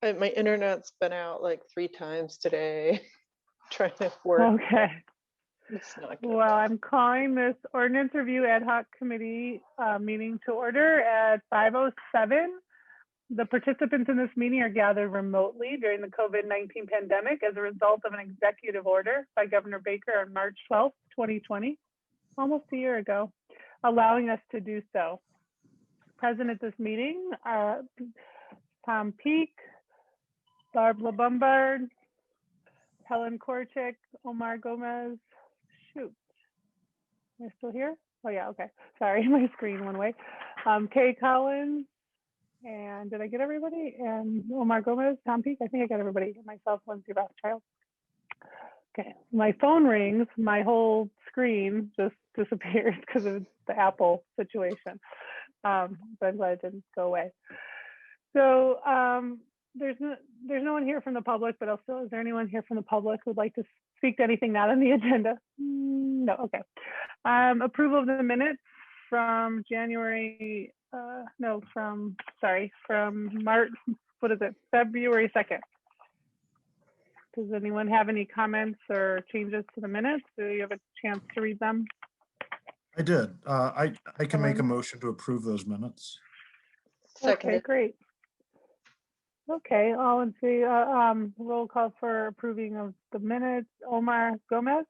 My internet's been out like 3 times today, trying to work. Okay. It's not good. Well, I'm calling this Ordinance Review Ad Hoc Committee meeting to order at 5:07. The participants in this meeting are gathered remotely during the COVID-19 pandemic as a result of an executive order by Governor Baker on March 12th, 2020, almost a year ago, allowing us to do so. Present at this meeting are Tom Peak, Barb LaBombard, Helen Korchik, Omar Gomez. Shoot, am I still here? Oh yeah, okay. Sorry, my screen went away. Kay Collins, and did I get everybody? And Omar Gomez, Tom Peak, I think I got everybody. Myself, Lindsay Rothschild. Okay, my phone rings, my whole screen just disappeared because of the Apple situation. But I'm glad it didn't go away. So there's no one here from the public, but also, is there anyone here from the public who would like to speak to anything not on the agenda? No, okay. Approval of the minutes from January, from March, what is it, February 2nd. Does anyone have any comments or changes to the minutes? Do you have a chance to read them? I did. I can make a motion to approve those minutes. Seconded. Okay, great. Okay, all in favor, roll call for approving of the minutes. Omar Gomez?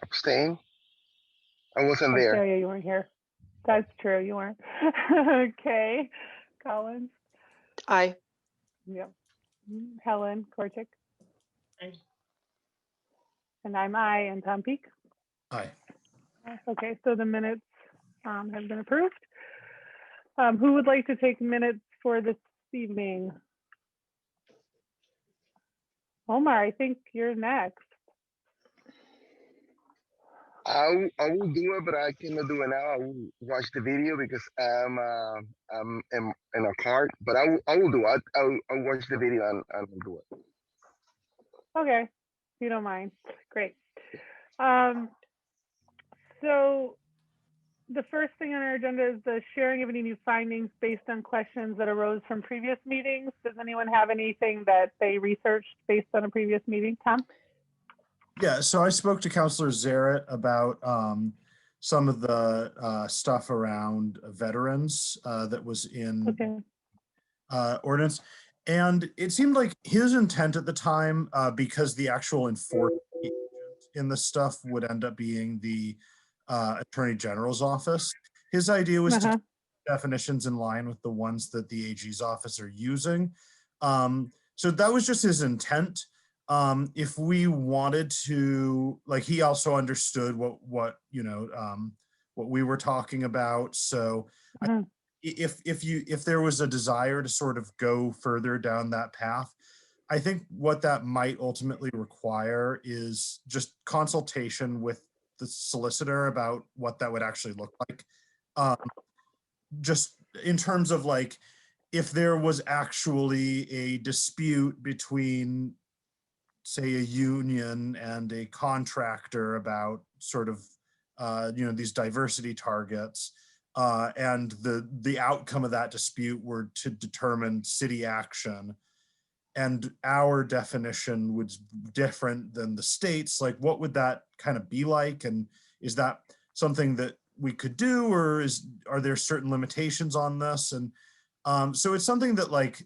Abstain. I wasn't Oh, there. yeah, you weren't here. That's true, you weren't. Okay, Collins? Aye. Yep. Helen Korchik? Aye. And I'm aye, and Tom Peak? Aye. Okay, so the minutes have been approved. Who would like to take minutes for this evening? Omar, I think you're next. I will do it, but I cannot do it now. I will watch the video because I'm in a cart. But I will do it. I'll watch the video and I'll do it. Okay, if you don't mind. Great. So the first thing on our agenda is the sharing of any new findings based on questions that arose from previous meetings. Does anyone have anything that they researched based on a previous meeting? Tom? Yeah, so I spoke to Councilor Zaret about some of the stuff around veterans that was in ordinance. And it seemed like his intent at the time, because the actual enforcement agent in the stuff would end up being the Attorney General's office. His idea was to keep definitions in line with the ones that the AG's office are using. So that was just his intent. If we wanted to, like, he also understood what we were talking about. So if there was a desire to sort of go further down that path, I think what that might ultimately require is just consultation with the solicitor about what that would actually look like. Just in terms of, like, if there was actually a dispute between, say, a union and a contractor about sort of these diversity targets, and the outcome of that dispute were to determine city action, and our definition was different than the state's, like, what would that kind of be like? And is that something that we could do, or are there certain limitations on this? And so it's something that, like,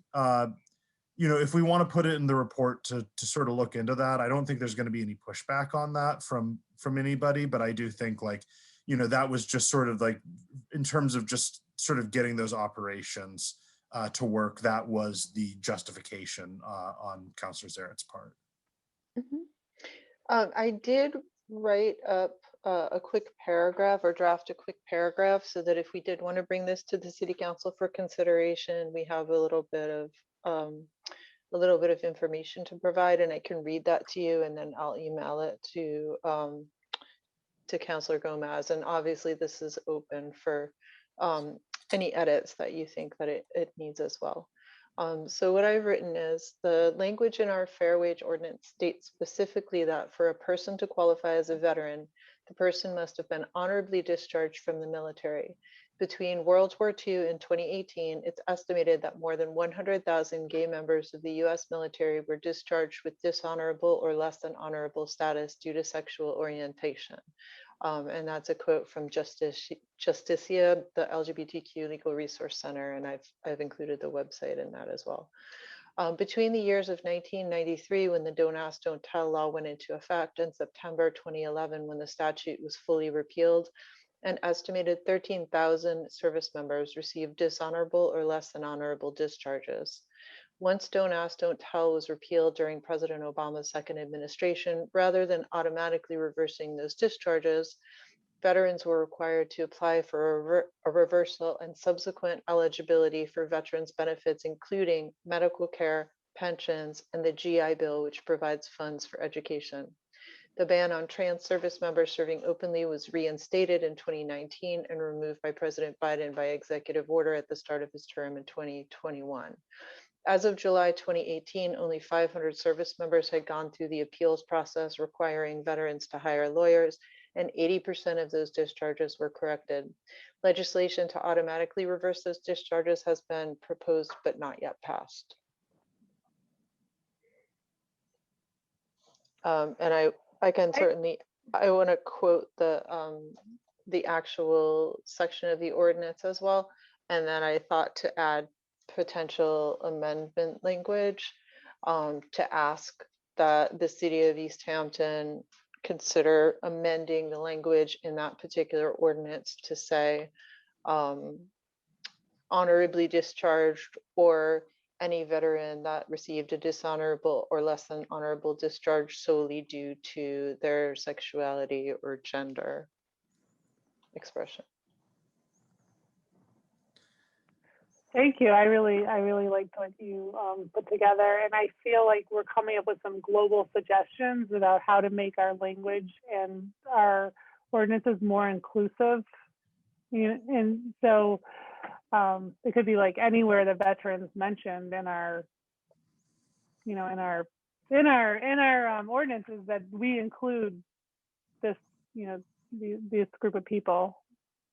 if we want to put it in the report to sort of look into that, I don't think there's going to be any pushback on that from anybody. But I do think, like, that was just sort of like, in terms of just sort of getting those operations to work, that was the justification on Councilor Zaret's part. I did write up a quick paragraph, or draft a quick paragraph, so that if we did want to bring this to the City Council for consideration, we have a little bit of information to provide, and I can read that to you, and then I'll email it to Councilor Gomez. And obviously this is open for any edits that you think that it needs as well. So what I've written is, the language in our Fair Wage Ordinance states specifically that for a person to qualify as a veteran, the person must have been honorably discharged from the military. Between World War II and 2018, it's estimated that more than 100,000 gay members of the US military were discharged with dishonorable or less than honorable status due to sexual orientation. And that's a quote from Justicia, the LGBTQ Legal Resource Center, and I've included the website in that as well. Between the years of 1993, when the Don't Ask, Don't Tell law went into effect, and September 2011, when the statute was fully repealed, an estimated 13,000 service members received dishonorable or less than honorable discharges. Once Don't Ask, Don't Tell was repealed during President Obama's second administration, rather than automatically reversing those discharges, veterans were required to apply for a reversal and subsequent eligibility for veterans benefits, including medical care, pensions, and the GI Bill, which provides funds for education. The ban on trans service members serving openly was reinstated in 2019 and removed by President Biden by executive order at the start of his term in 2021. As of July 2018, only 500 service members had gone through the appeals process, requiring veterans to hire lawyers, and 80% of those discharges were corrected. Legislation to automatically reverse those discharges has been proposed but not yet passed. And I can certainly, I want to quote the actual section of the ordinance as well. And then I thought to add potential amendment language to ask that the city of Easthampton consider amending the language in that particular ordinance to say honorably discharged, or any veteran that received a dishonorable or less than honorable discharge solely due to their sexuality or gender expression. Thank you. I really liked what you put together, and I feel like we're coming up with some global suggestions about how to make our language and our ordinances more inclusive. And so it could be like anywhere the veterans mentioned in our, in our ordinances, that we include this, this group of people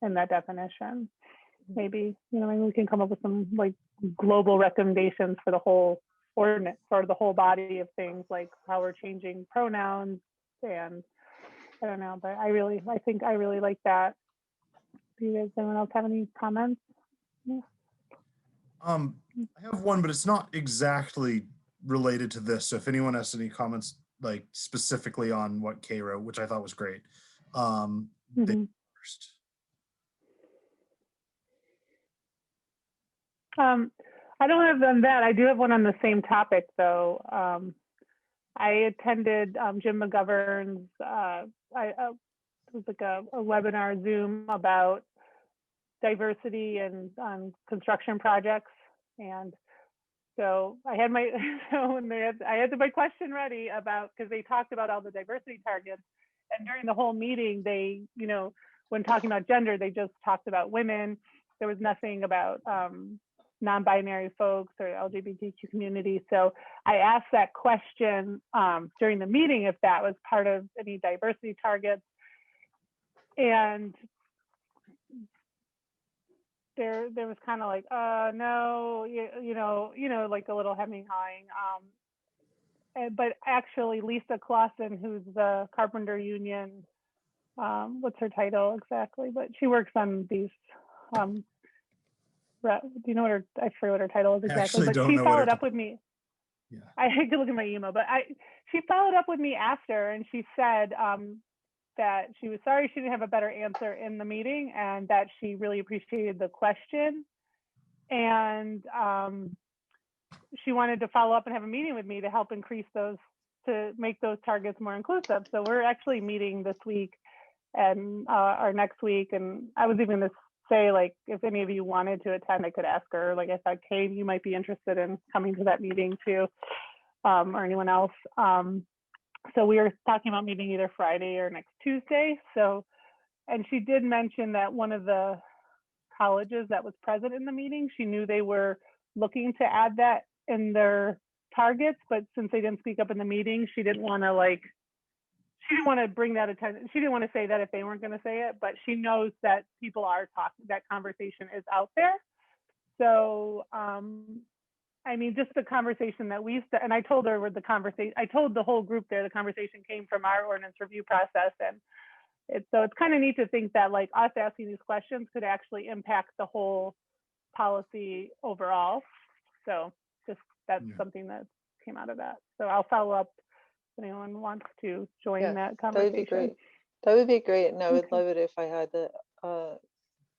in that definition. Maybe, maybe we can come up with some like global recommendations for the whole ordinance, or the whole body of things, like how we're changing pronouns, and I don't know, but I think I really like that. Do you guys, anyone else have any comments? Yeah. I have one, but it's not exactly related to this. So if anyone has any comments, like specifically on what Kay wrote, which I thought was great, they first. I don't have them that. I do have one on the same topic, though. I attended Jim McGovern's, it was like a webinar Zoom about diversity and construction projects. And so I had my, I had my question ready about, because they talked about all the diversity targets. And during the whole meeting, they, when talking about gender, they just talked about women. There was nothing about non-binary folks or LGBTQ community. So I asked that question during the meeting if that was part of any diversity targets. And there was kind of like, no, like a little hemming hawing. But actually, Lisa Clausen, who's the Carpenter Union, what's her title exactly? But she works on these. Do you know what her? I forget what her title is exactly. But she followed up with me. Yeah. I had to look at my email, but she followed up with me after, and she said that she was sorry she didn't have a better answer in the meeting, and that she really appreciated the question, and she wanted to follow up and have a meeting with me to help increase those, to make those targets more inclusive. So we're actually meeting this week and or next week, and I was even going to say, like, if any of you wanted to attend, I could ask her. Like I thought, Kay, you might be interested in coming to that meeting too, or anyone else. So we were talking about meeting either Friday or next Tuesday. So, and she did mention that one of the colleges that was present in the meeting, she knew they were looking to add that in their targets, but since they didn't speak up in the meeting, she didn't want to, like, she didn't want to bring that attention. She didn't want to say that if they weren't going to say it, but she knows that people are talking, that conversation is out there. So, I mean, just the conversation that and I told her with the conversation, I told the whole group there, the conversation came from our ordinance review process. And so it's kind of neat to think that like us asking these questions could actually impact the whole policy overall. So just that's something that came out of that. So I'll follow up if anyone wants to join that conversation. That would be great. That would be great. And I would love it if I had the,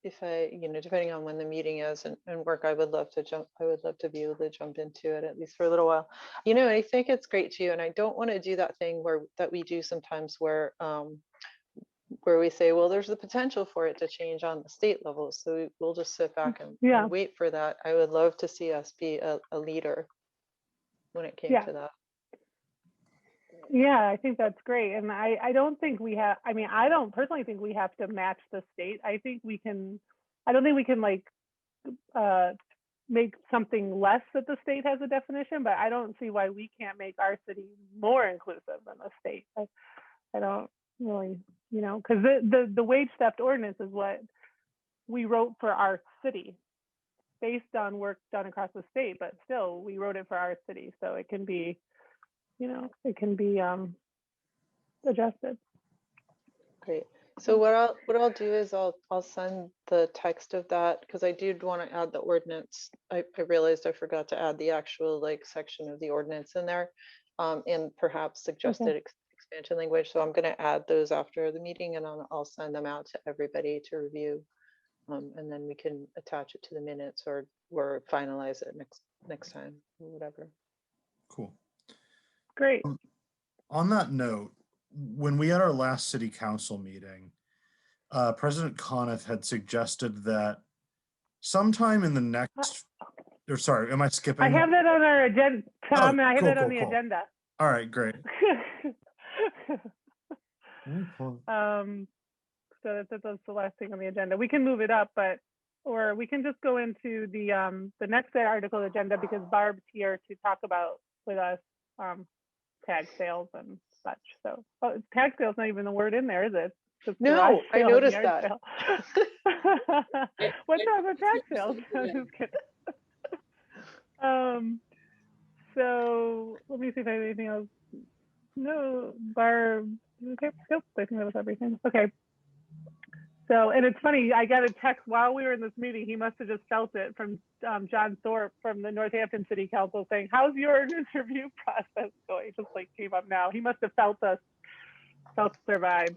if I, depending on when the meeting is and work, I would love to be able to jump into it at least for a little while. I think it's great too. And I don't want to do that thing that we do sometimes where we say, well, there's the potential for it to change on the state level. So we'll just sit back and wait for that. I would love to see us be a leader when it came to that. Yeah, I think that's great. And I don't think we have, I don't personally think we have to match the state. I don't think we can like make something less that the state has a definition, but I don't see why we can't make our city more inclusive than the state. I don't really, because the wage theft ordinance is what we wrote for our city based on work done across the state, but still we wrote it for our city. So it can be, it can be adjusted. Great. So what I'll do is I'll send the text of that because I did want to add the ordinance. I realized I forgot to add the actual section of the ordinance in there, and perhaps suggested expansion language. So I'm going to add those after the meeting, and I'll send them out to everybody to review, and then we can attach it to the minutes or finalize it next time or whatever. Cool. Great. On that note, when we had our last city council meeting, President Conniff had suggested that sometime in the next, or sorry, am I skipping? I have that on our agenda, Tom, and I have that on the agenda. All right, great. So that's the last thing on the agenda. We can move it up, or we can just go into the next article agenda because Barb's here to talk about with us tag sales and such. So tag sales not even the word in there, is it? No, I noticed that. What's up with tag sales? I'm just kidding. So let me see if I have anything else. No, Barb. Okay, nope, I think that was everything. Okay. So, and it's funny, I got a text while we were in this meeting. He must have just felt it from John Thorpe from the Northampton City Council saying, how's your interview process going? It just came up now. He must have felt their vibe.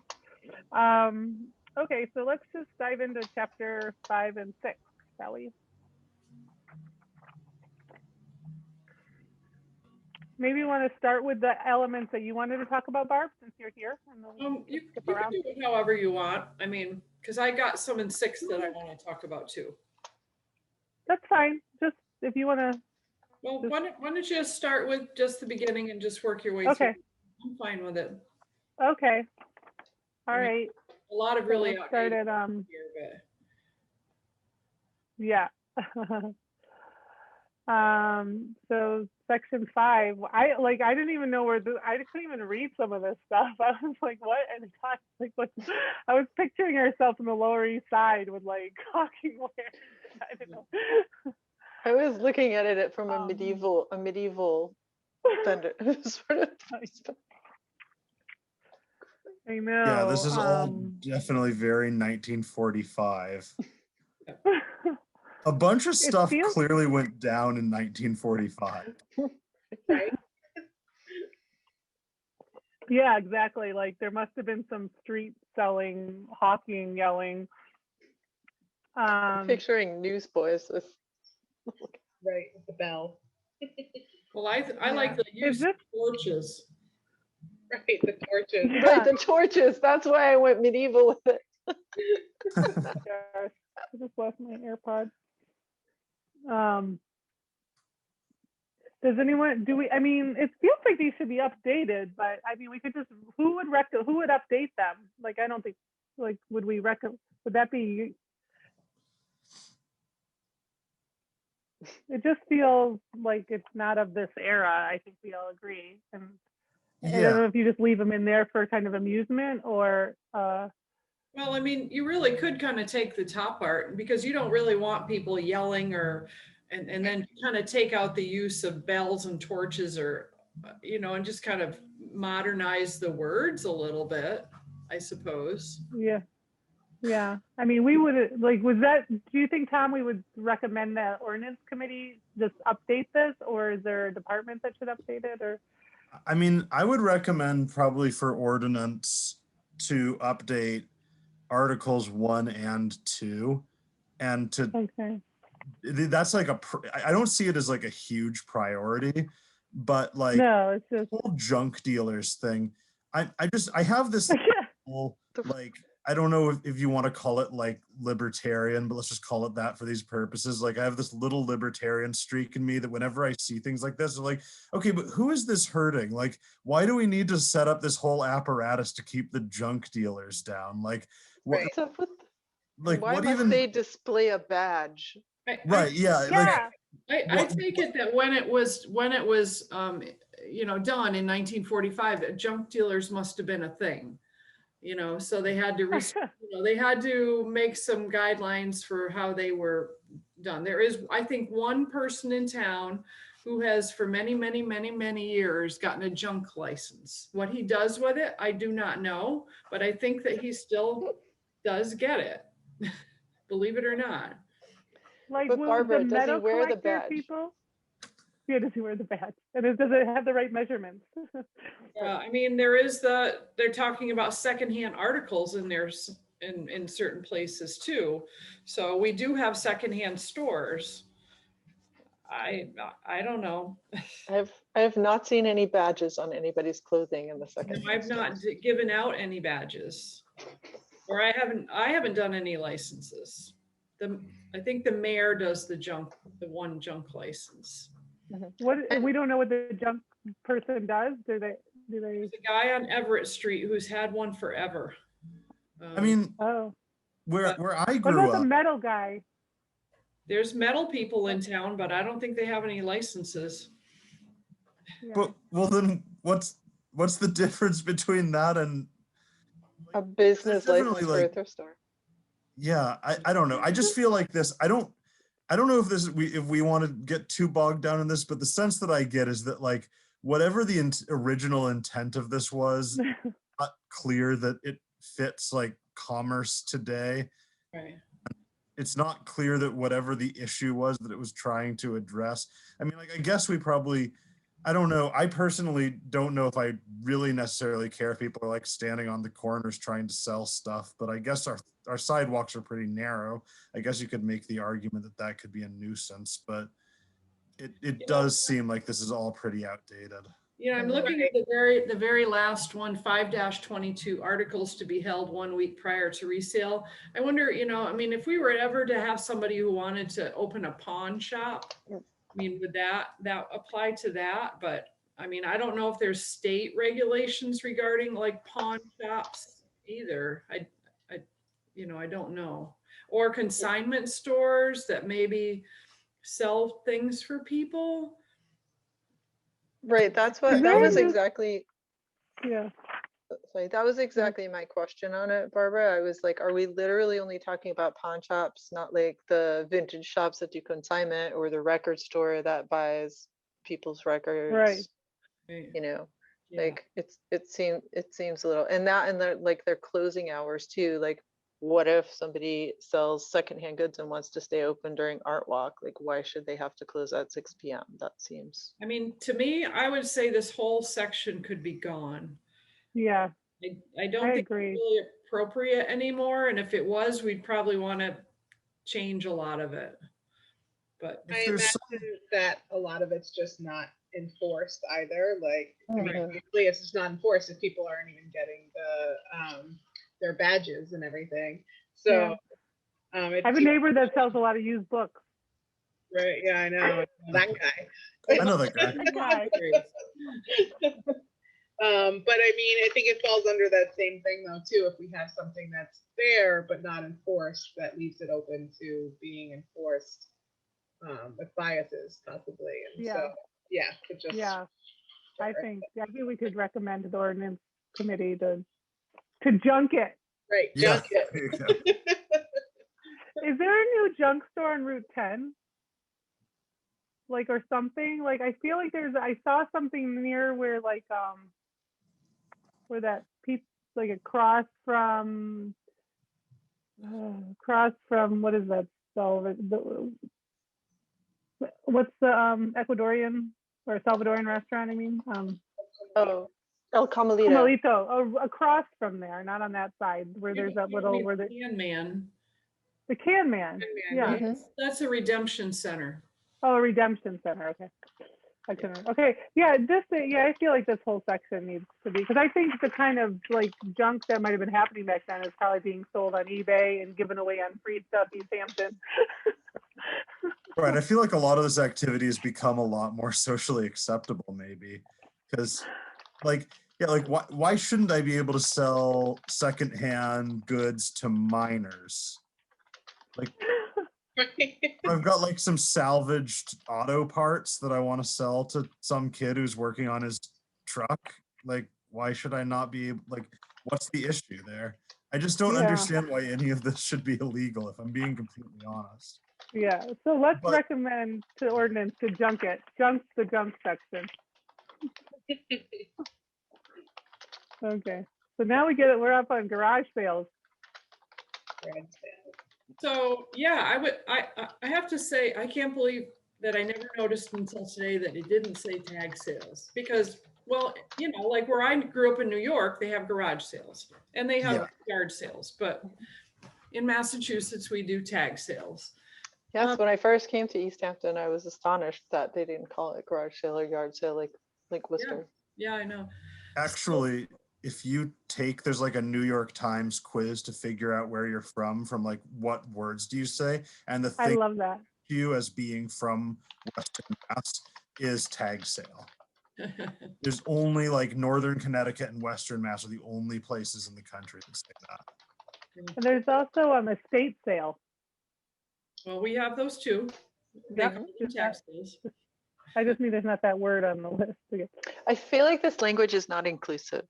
Okay, so let's just dive into chapter 5 and 6, shall we? Maybe you want to start with the elements that you wanted to talk about, Barb, since you're here. And you can do it however you want. Because I got some in 6 that I want to talk about too. That's fine. Just if you want to. Well, why don't you just start with just the beginning and just work your way through? I'm fine with it. Okay. All right. A lot of really started. Here, but... Yeah. So section 5, I didn't even know I couldn't even read some of this stuff. I was like, what? And what? I was picturing ourselves in the Lower East Side with caulking ware. I didn't know. I was looking at it from a medieval vendor sort of. I know. Yeah, this is all definitely very 1945. A bunch of stuff clearly went down in 1945. Right? Yeah, exactly. There must have been some street selling, hawking, yelling. Picturing newsboys with the bell. Well, I like the use of torches. Right, the torches. Yeah. Right, the torches. That's why I went medieval with it. Gosh, I just lost my AirPods. Does anyone it feels like these should be updated, but we could just who would update them? I don't think would that be, it just feels like it's not of this era. I think we all agree. And And I don't know if you just leave them in there for kind of amusement or, Well, I mean, you really could kind of take the top part because you don't really want people yelling and then kind of take out the use of bells and torches or, and just kind of modernize the words a little bit, I suppose. yeah. Yeah, I mean, we would do you think, Tom, we would recommend that ordinance committee just update this, or is there a department that should update it, or? I mean, I would recommend probably for ordinance to update Articles 1 and 2 and to, Okay. that's like I don't see it as like a huge priority, but like No, it's the just, whole junk dealers thing. I have this whole, like, I don't know if you want to call it like libertarian, but let's just call it that for these purposes. Like I have this little libertarian streak in me that whenever I see things like this, I'm like, okay, but who is this hurting? Like, why do we need to set up this whole apparatus to keep the junk dealers down? Like, what, Right. What's up with, like why what must even, they display a badge? right, yeah, yeah, I take it that when it was done in 1945, that junk dealers must have been a thing. So they had to, they had to make some guidelines for how they were done. There is, I think, one person in town who has for many, many, many, many years gotten a junk license. What he does with it, I do not know, but I think that he still does get it, believe it or not. like But will Barbara, the does he metal wear the collector badge? people? Yeah, does he wear the badge? And does it have the right measurements? I mean, they're talking about secondhand articles in there in certain places too. So we do have secondhand stores. I don't know. I have not seen any badges on anybody's clothing in the second. No, I've not given out any badges, or I haven't done any licenses. I think the mayor does the one junk license. What, we don't know what the junk person does, do they? There's a guy on Everett Street who's had one forever. I mean, Oh, where I what grew about the up, metal guy? There's metal people in town, but I don't think they have any licenses. Yeah. but well then what's the difference between that and A business definitely, license for a like, thrift store. yeah, I don't know. I just feel like this, I don't know if if we want to get too bogged down in this, but the sense that I get is that like whatever the original intent of this was, not clear that it fits like commerce today. Right. It's not clear that whatever the issue was that it was trying to address. I mean, like, I guess we probably, I don't know. I personally don't know if I really necessarily care if people are like standing on the corners trying to sell stuff, but I guess our sidewalks are pretty narrow. I guess you could make the argument that that could be a nuisance, but it does seem like this is all pretty outdated. I'm looking at the very last one, 5-22 articles to be held 1 week prior to resale. I wonder, I mean, if we were ever to have somebody who wanted to open a pawn shop, I mean, would that apply to that? But I mean, I don't know if there's state regulations regarding like pawn shops either. I don't know. Or consignment stores that maybe sell things for people. Right, that's what, that There was is- exactly, Yeah. sorry, that was exactly my question on it, Barbara. I was like, are we literally only talking about pawn shops, not like the vintage shops that do consignment or the record store that buys people's records? Right. Yeah. Like it seems a little, and they're like their closing hours too. Like, what if somebody sells secondhand goods and wants to stay open during art walk? Like, why should they have to close at 6 p.m.? That seems. I mean, to me, I would say this whole section could be gone. Yeah. I don't I think agree. it's really appropriate anymore. And if it was, we'd probably want to change a lot of it. But I imagine that a lot of it's just not enforced either. Like, I mean, obviously it's just not enforced if people aren't even getting their badges and everything. So, I have a neighbor that sells a lot of used books. right, yeah, I know that guy. I know that guy. Guy. But I mean, I think it falls under that same thing though too. If we have something that's there but not enforced, that leaves it open to being enforced with biases possibly. And so, yeah, it just I think we could recommend to the ordinance committee to junk it. Right, Yeah. junk it. There you go. Is there a new junk store on Route 10? Like, or something? Like, I feel like I saw something near where where that piece, like across from, what is that spell? What's the Ecuadorian or Salvadorian restaurant? I mean, Oh, El Camelito. Camelito. Oh, across from there, not on that side where there's that little, where the Can Man. Can Man. Yeah. Mhm. That's a redemption center. Oh, a redemption center. Okay. Okay. Yeah. I feel like this whole section needs to be, because I think the kind of like junk that might have been happening back then is probably being sold on eBay and given away on free stuff, Easthampton. Right. I feel like a lot of this activity has become a lot more socially acceptable, maybe, because why shouldn't I be able to sell secondhand goods to minors? Like, I've got like some salvaged auto parts that I want to sell to some kid who's working on his truck. Like, why should I not be like, what's the issue there? I just don't understand why any of this should be illegal, if I'm being completely honest. Yeah. So let's recommend to ordinance to junk it. Junk the junk section. Okay. So now we're up on garage sales. So yeah, I have to say, I can't believe that I never noticed until today that it didn't say tag sales, because, well, like where I grew up in New York, they have garage sales and they have yard sales, but in Massachusetts, we do tag sales. Yes, when I first came to Easthampton, I was astonished that they didn't call it garage sale or yard sale like Worcester. Yeah, I know. Actually, if you there's like a New York Times quiz to figure out where you're from like what words do you say, and the thing I love that. you as being from Western Mass is tag sale. There's only like Northern Connecticut and Western Mass are the only places in the country that say that. And there's also estate sale. Well, we have those too. They Yep. call them tag sales. I just mean there's not that word on the list. Okay. I feel like this language is not inclusive.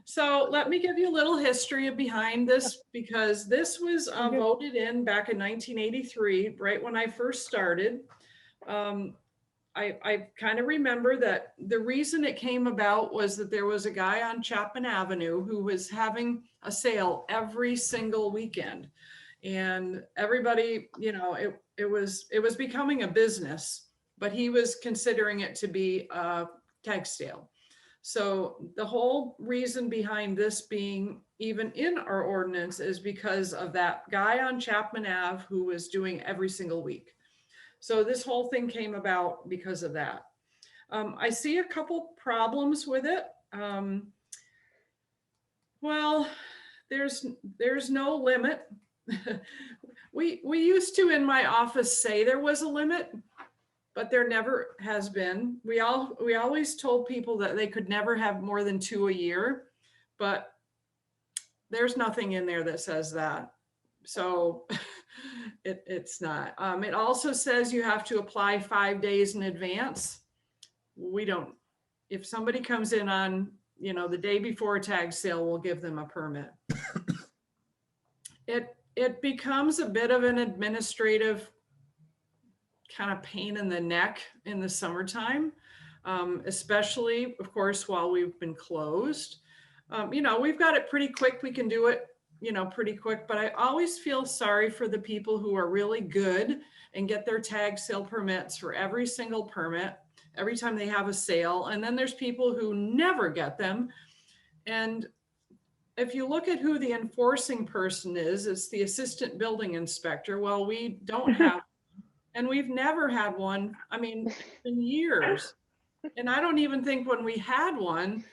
So let me give you a little history behind this, because this was voted in back in 1983, right when I first started. I kind of remember that the reason it came about was that there was a guy on Chapman Avenue who was having a sale every single weekend. And everybody, it was becoming a business, but he was considering it to be a tag sale. So the whole reason behind this being even in our ordinance is because of that guy on Chapman Ave who was doing every single week. So this whole thing came about because of that. I see a couple problems with it. Well, there's no limit. We used to in my office say there was a limit, but there never has been. We always told people that they could never have more than 2 a year, but there's nothing in there that says that. So it's not. It also says you have to apply 5 days in advance. We don't. If somebody comes in on, the day before a tag sale, we'll give them a permit. It becomes a bit of an administrative kind of pain in the neck in the summertime, especially, of course, while we've been closed. We've got it pretty quick. We can do it, pretty quick, but I always feel sorry for the people who are really good and get their tag sale permits for every single permit, every time they have a sale. And then there's people who never get them. And if you look at who the enforcing person is, it's the assistant building inspector. Well, we don't have, and we've never had one. I mean, in years. And I don't even think when we had one,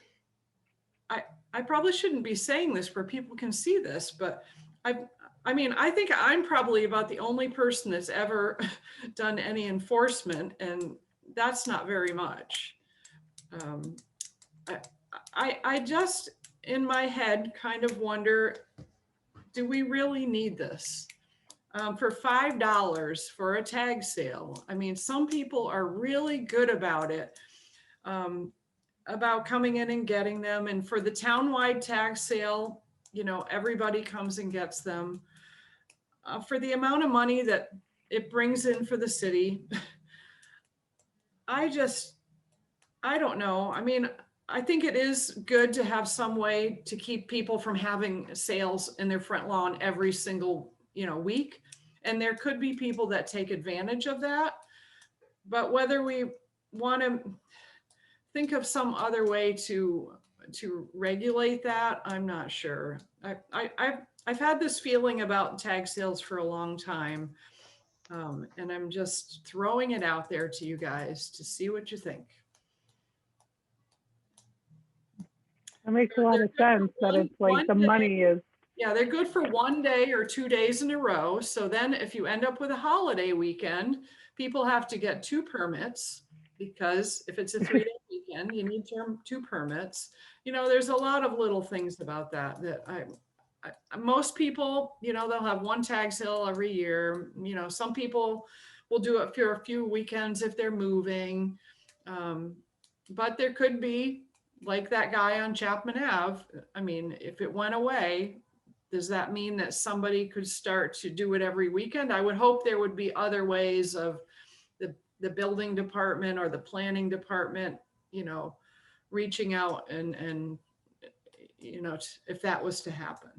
I probably shouldn't be saying this where people can see this, but I mean, I think I'm probably about the only person that's ever done any enforcement, and that's not very much. I just, in my head, kind of wonder, do we really need this? for $5 for a tag sale. I mean, some people are really good about it, about coming in and getting them. And for the townwide tag sale, you know, everybody comes and gets them. For the amount of money that it brings in for the city, I don't know. I mean, I think it is good to have some way to keep people from having sales in their front lawn every single, you know, week. And there could be people that take advantage of that. But whether we want to think of some other way to regulate that, I'm not sure. I've had this feeling about tag sales for a long time. And I'm just throwing it out there to you guys to see what you think. That makes a lot of sense that it's like the money is. Yeah, they're good for 1 day or 2 days in a row. So then if you end up with a holiday weekend, people have to get 2 permits, because if it's a 3-day weekend, you need 2 permits. You know, there's a lot of little things about that most people, you know, they'll have 1 tag sale every year. You know, some people will do it for a few weekends if they're moving. But there could be, like that guy on Chapman Ave. I mean, if it went away, does that mean that somebody could start to do it every weekend? I would hope there would be other ways of the building department or the planning department, you know, reaching out and you know, if that was to happen.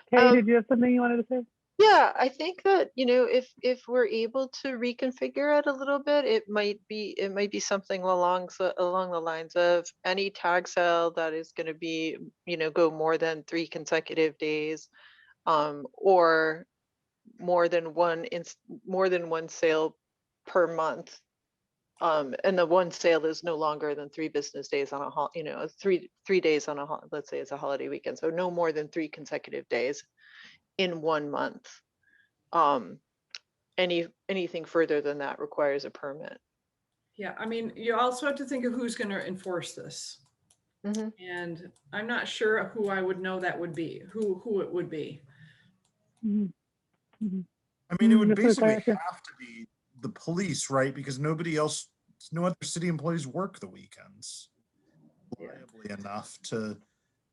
Kay, did you have something you wanted to say? Yeah, I think that, you know, if we're able to reconfigure it a little bit, it might be something along the lines of any tag sale that is going to be, you know, go more than 3 consecutive days, or more than one sale per month. And the one sale is no longer than 3 business days on a you know, three days on let's say it's a holiday weekend. So no more than 3 consecutive days in 1 month. Anything further than that requires a permit. Yeah, I mean, you also have to think of who's going to enforce this. Mm-hmm. And I'm not sure who I would know that would be, who it would be. Mm-hmm. Mm-hmm. I mean, it would That's a basically question. have to be the police, right? Because no other city employees work the weekends reliably enough to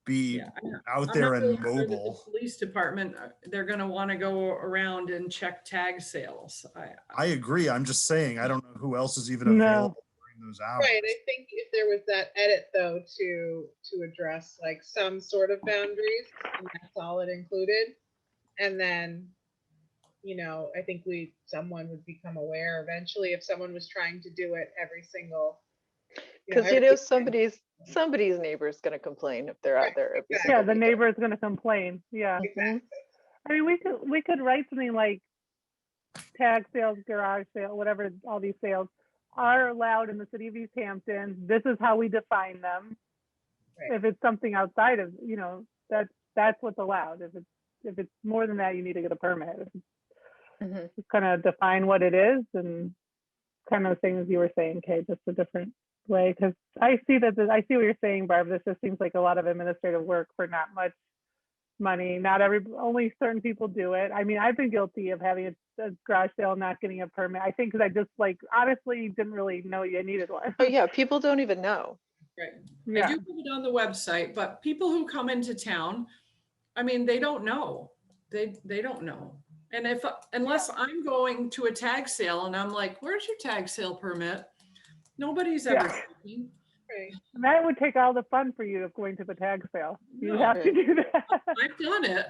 be out there and really sure that mobile. the police department, they're going to want to go around and check tag sales. I agree. I'm just saying, I don't know who else is even No. available during those hours. Right. I think if there was that edit though to address like some sort of boundaries, and that's all it included. And then, you know, I think someone would become aware eventually if someone was trying to do it every single. Because you know, somebody's neighbor is going to complain if they're out there. Exactly. Yeah, the neighbor is going to complain. Yeah. Exactly. I mean, we could write something like tag sales, garage sale, whatever, all these sales are allowed in the city of Easthampton. This is how we define them. Right. If it's something outside of, you know, that's what's allowed. If it's more than that, you need to get a permit. Mm-hmm. Just kind of define what it is, and kind of things you were saying, Kate, just a different way. Because I see what you're saying, Barb. This just seems like a lot of administrative work for not much money. Only certain people do it. I mean, I've been guilty of having a garage sale and not getting a permit. I think because I just honestly didn't really know you needed one. Oh yeah, people don't even know. Right. Yeah. I do put it on the website, but people who come into town, I mean, they don't know. They don't know. And unless I'm going to a tag sale and I'm like, where's your tag sale permit? Nobody's ever speaking. Right. And that would take all the fun for you of going to the tag sale. You No. have to do that.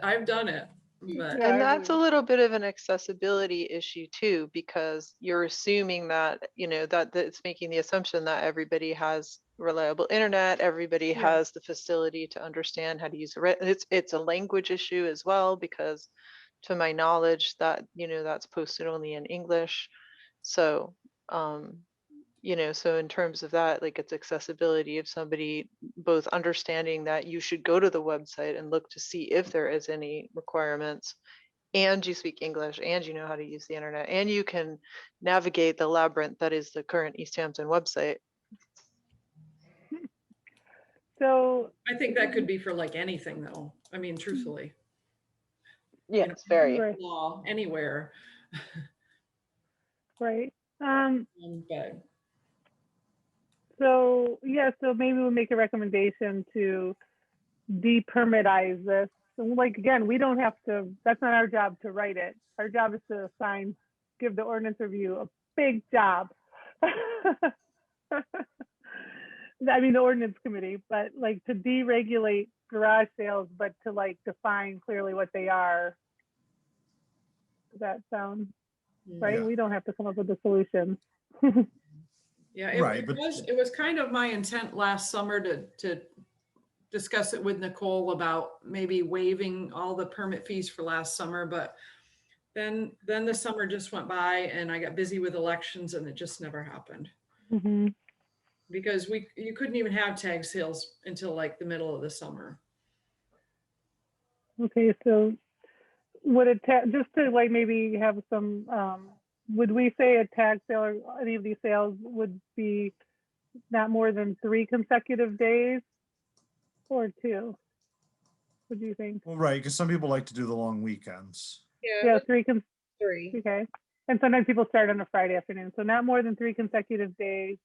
I've done it. But Yeah, And I that's a agree. little bit of an accessibility issue too, because you're assuming that, you know, that it's making the assumption that everybody has reliable internet, everybody Yeah. has the facility to understand how to use it. It's a language issue as well, because to my knowledge that, you know, that's posted only in English. So, you know, so in terms of that, like, it's accessibility of somebody both understanding that you should go to the website and look to see if there is any requirements, and you speak English, and you know how to use the internet, and you can navigate the labyrinth that is the current Easthampton website. So I think that could be for like anything though. I mean, truthfully. Yeah, know, it's very, Right. law anywhere. Right. But So yeah, so maybe we'll make a recommendation to depermitize this. So, like, again, we don't have to, that's not our job to write it. Our job is to assign, give the ordinance review a big job. I mean, the ordinance committee, but like to deregulate garage sales, but to like define clearly what they are. Does that sound right? Yeah. We don't have to come up with a solution. yeah, it, Right, it but- was kind of my intent last summer to discuss it with Nicole about maybe waiving all the permit fees for last summer, but then the summer just went by and I got busy with elections and it just never happened. Mhm. Because you couldn't even have tag sales until like the middle of the summer. Okay, so would it just to like maybe have some, would we say a tag sale or any of these sales would be not more than 3 consecutive days or 2? What do you think? Well, right, because some people like to do the long weekends. Yeah, Yeah, 3 3. okay. And sometimes people start on a Friday afternoon, so not more than 3 consecutive days.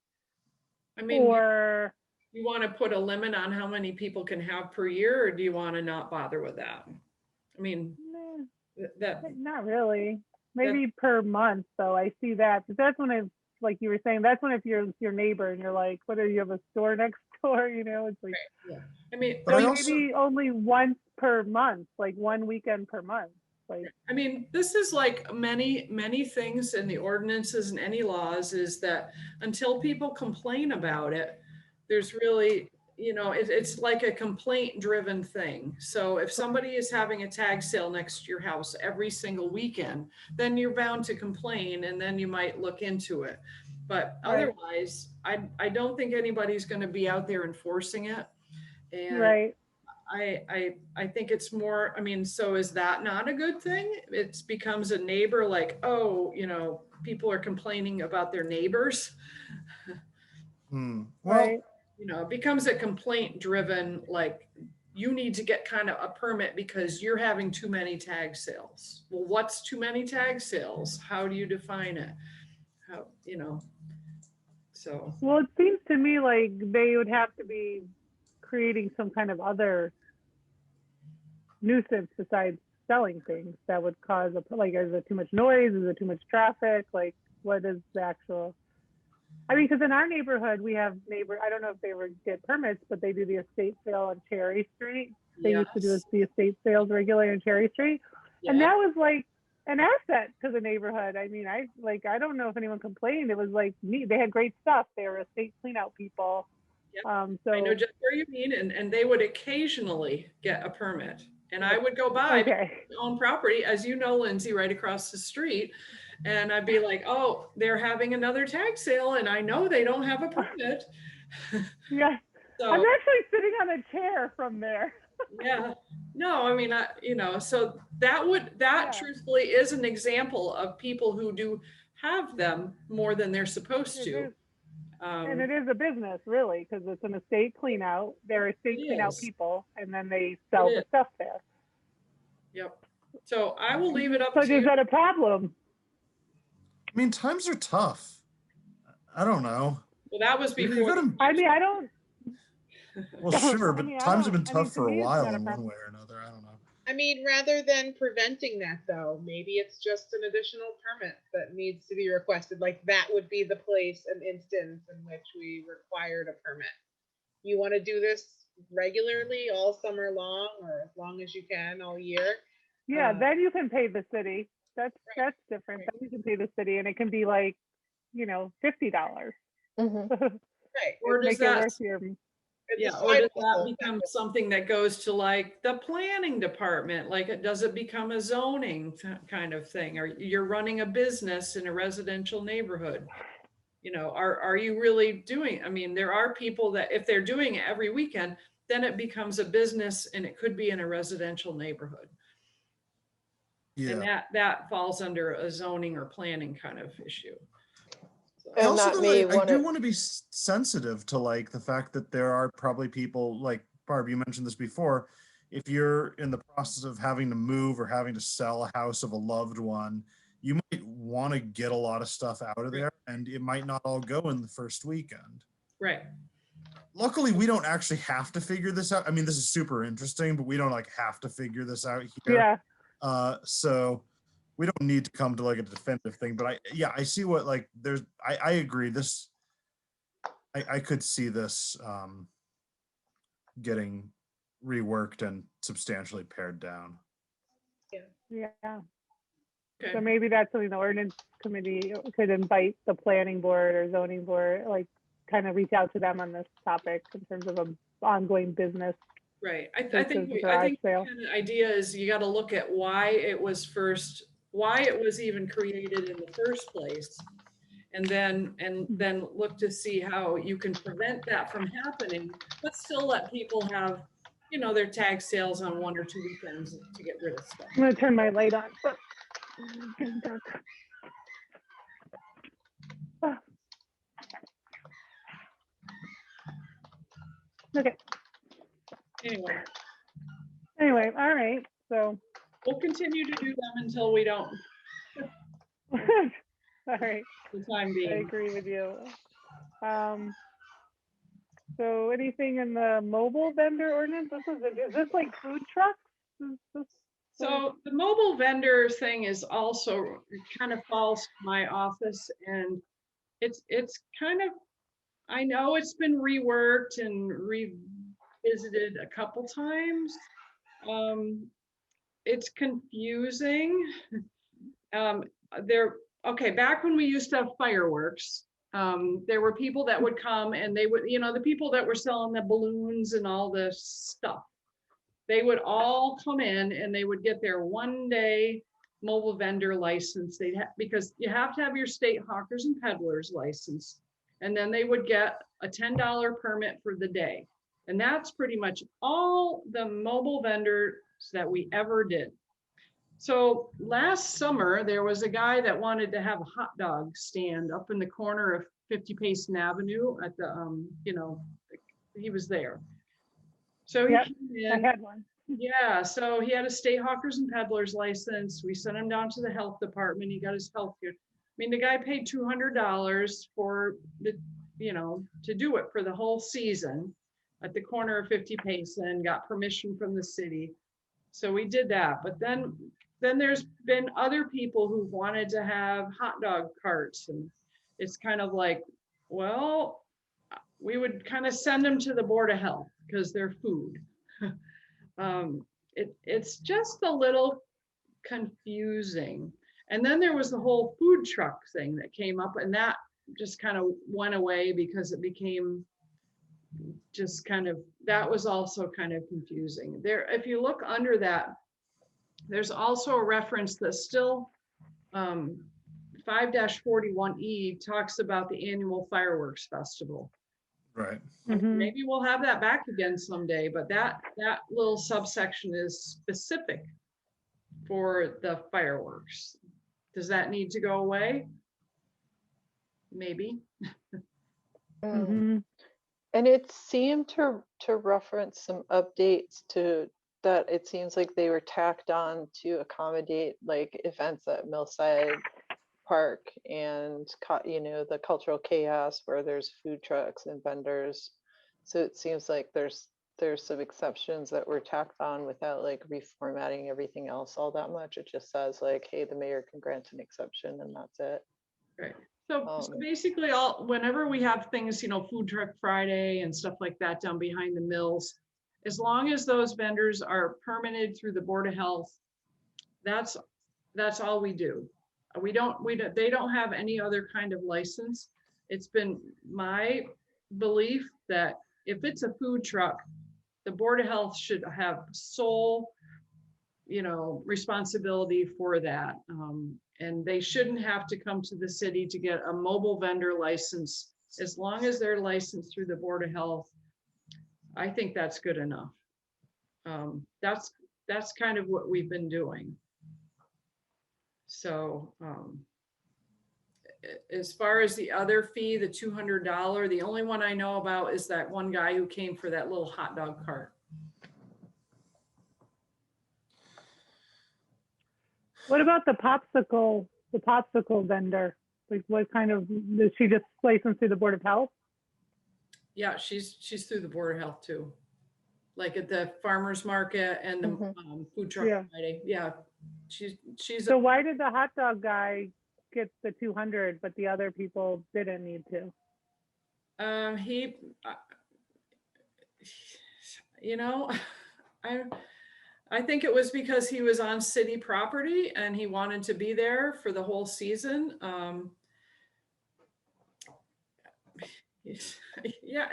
I mean, Or you want to put a limit on how many people can have per year, or do you want to not bother with that? I mean, that, not really. Maybe per month, though. I see that. But that's when it's like you were saying, that's when if you're your neighbor and you're like, what do you have a store next door? You know, it's like, yeah. I mean, But I so also- maybe only once per month, like one weekend per month. Like, I mean, this is like many things in the ordinances and any laws is that until people complain about it, there's really, you know, it's like a complaint driven thing. So if somebody is having a tag sale next to your house every single weekend, then you're bound to complain and then you might look into it. But Right. otherwise, I don't think anybody's going to be out there enforcing it. And right. I think it's more, I mean, so is that not a good thing? It becomes a neighbor like, oh, you know, people are complaining about their neighbors. Well, Right. You know, it becomes a complaint driven, like you need to get kind of a permit because you're having too many tag sales. Well, what's too many tag sales? How do you define it? How, you know, so. Well, it seems to me like they would have to be creating some kind of other nuisance besides selling things that would cause a, like, is it too much noise? Is it too much traffic? Like, what is the actual? I mean, because in our neighborhood, we have I don't know if they ever get permits, but they do the estate sale on Cherry Street. They used to do the estate sales regularly on Cherry Street. And that was like an asset to the neighborhood. I mean, I don't know if anyone complained. It was like neat. They had great stuff. They were estate clean out people. Yep. So I know just where you mean, and they would occasionally get a permit. And I would go by okay. my own property, as you know, Lindsay, right across the street. And I'd be like, oh, they're having another tag sale and I know they don't have a permit. Yeah. So, I'm actually sitting on a chair from there. yeah, no, I mean, you know, so that Yeah. truthfully is an example of people who do have them more than they're supposed It to. is. And it is a business, really, because it's an estate clean out. They're estate It clean out is. people, and then they sell It the is. stuff there. Yep. So I will leave it up So to is you. that a problem? I mean, times are tough. I don't know. Well, that was You before. gotta- I mean, I don't. Well, sure, but I mean, times have been I mean, tough to for a me, it's while not a in one problem. way or another. I don't know. I mean, rather than preventing that though, maybe it's just an additional permit that needs to be requested. Like that would be the place, an instance in which we required a permit. You want to do this regularly all summer long or as long as you can all year. Yeah, then you can pay the city. That's different. right. Then you can pay the city, and it can be like, $50. Mhm. Right. Or does Make it that, worth your. It's yeah, a or does side that hustle. become something that goes to like the planning department? Like, does it become a zoning kind of thing? Or you're running a business in a residential neighborhood? You know, are you really doing, I mean, there are people that if they're doing it every weekend, then it becomes a business and it could be in a residential neighborhood. And Yeah. that falls under a zoning or planning kind of issue. So, I And also, that though, may I want do to, want to be sensitive to like the fact that there are probably people like Barb, you mentioned this before, if you're in the process of having to move or having to sell a house of a loved one, you might want to get a lot of stuff out of there, and it might not all go in the first weekend. Right. Luckily, we don't actually have to figure this out. I mean, this is super interesting, but we don't like have to figure this out here. Yeah. So we don't need to come to like a definitive thing, but I see what like I agree. This, I could see this getting reworked and substantially pared down. Yeah. Okay. So maybe that's something the ordinance committee could invite the planning board or zoning board, like kind of reach out to them on this topic in terms of an ongoing business. Right. I versus think the garage sale. kind of idea is you got to look at why it was even created in the first place. And then look to see how you can prevent that from happening, but still let people have, you know, their tag sales on 1 or 2 weekends to get rid of stuff. I'm gonna turn my light on. But it's getting dark. Ah. Okay. Anyway, all right. So we'll continue to do them until we don't, all right. for the time I being. agree with you. So anything in the mobile vendor ordinance? Is this like food trucks? Is this So the mobile vendor thing is also kind of falls to my office, and it's kind of, I know it's been reworked and revisited a couple times. It's confusing. Okay, back when we used to have fireworks, there were people that would come and they would, you know, the people that were selling the balloons and all this stuff, they would all come in and they would get their 1-day mobile vendor license. Because you have to have your state hawkers and peddlers license. And then they would get a $10 permit for the day. And that's pretty much all the mobile vendors that we ever did. So last summer, there was a guy that wanted to have a hot dog stand up in the corner of 50 Payson Avenue at the, you know, he was there. So he Yep, came I in. had one. Yeah, so he had a state hawkers and peddlers license. We sent him down to the health department. He got his health care. I mean, the guy paid $200 for the, you know, to do it for the whole season at the corner of 50 Payson, got permission from the city. So we did that. But then there's been other people who wanted to have hot dog carts, and it's kind of like, well, we would kind of send them to the Board of Health because they're food. It's just a little confusing. And then there was the whole food truck thing that came up, and that just kind of went away because it became just kind of, that was also kind of confusing. There, if you look under that, there's also a reference that still 5-41E talks about the annual fireworks festival. Right. Mhm. Maybe we'll have that back again someday, but that little subsection is specific for the fireworks. Does that need to go away? Maybe. Mhm. And it seemed to reference some updates to that. It seems like they were tacked on to accommodate like events at Millside Park and you know, the cultural chaos where there's food trucks and vendors. So it seems like there's some exceptions that were tacked on without like reformatting everything else all that much. It just says like, hey, the mayor can grant an exception and that's it. Right. So basically whenever we have things, you know, Food Truck Friday and stuff like that down behind the mills, as long as those vendors are permitted through the Board of Health, that's all we do. They don't have any other kind of license. It's been my belief that if it's a food truck, the Board of Health should have sole, you know, responsibility for that. And they shouldn't have to come to the city to get a mobile vendor license. As long as they're licensed through the Board of Health, I think that's good enough. That's kind of what we've been doing. So as far as the other fee, the $200, the only one I know about is that one guy who came for that little hot dog cart. What about the popsicle vendor? Like what kind of, is she just licensed through the Board of Health? Yeah, she's through the Board of Health too. Like at the farmer's market and the Mhm. food truck Yeah. Friday. Yeah, she's So why did the hot dog guy get the 200, but the other people didn't need to? he, you know, I think it was because he was on city property and he wanted to be there for the whole season. Yeah,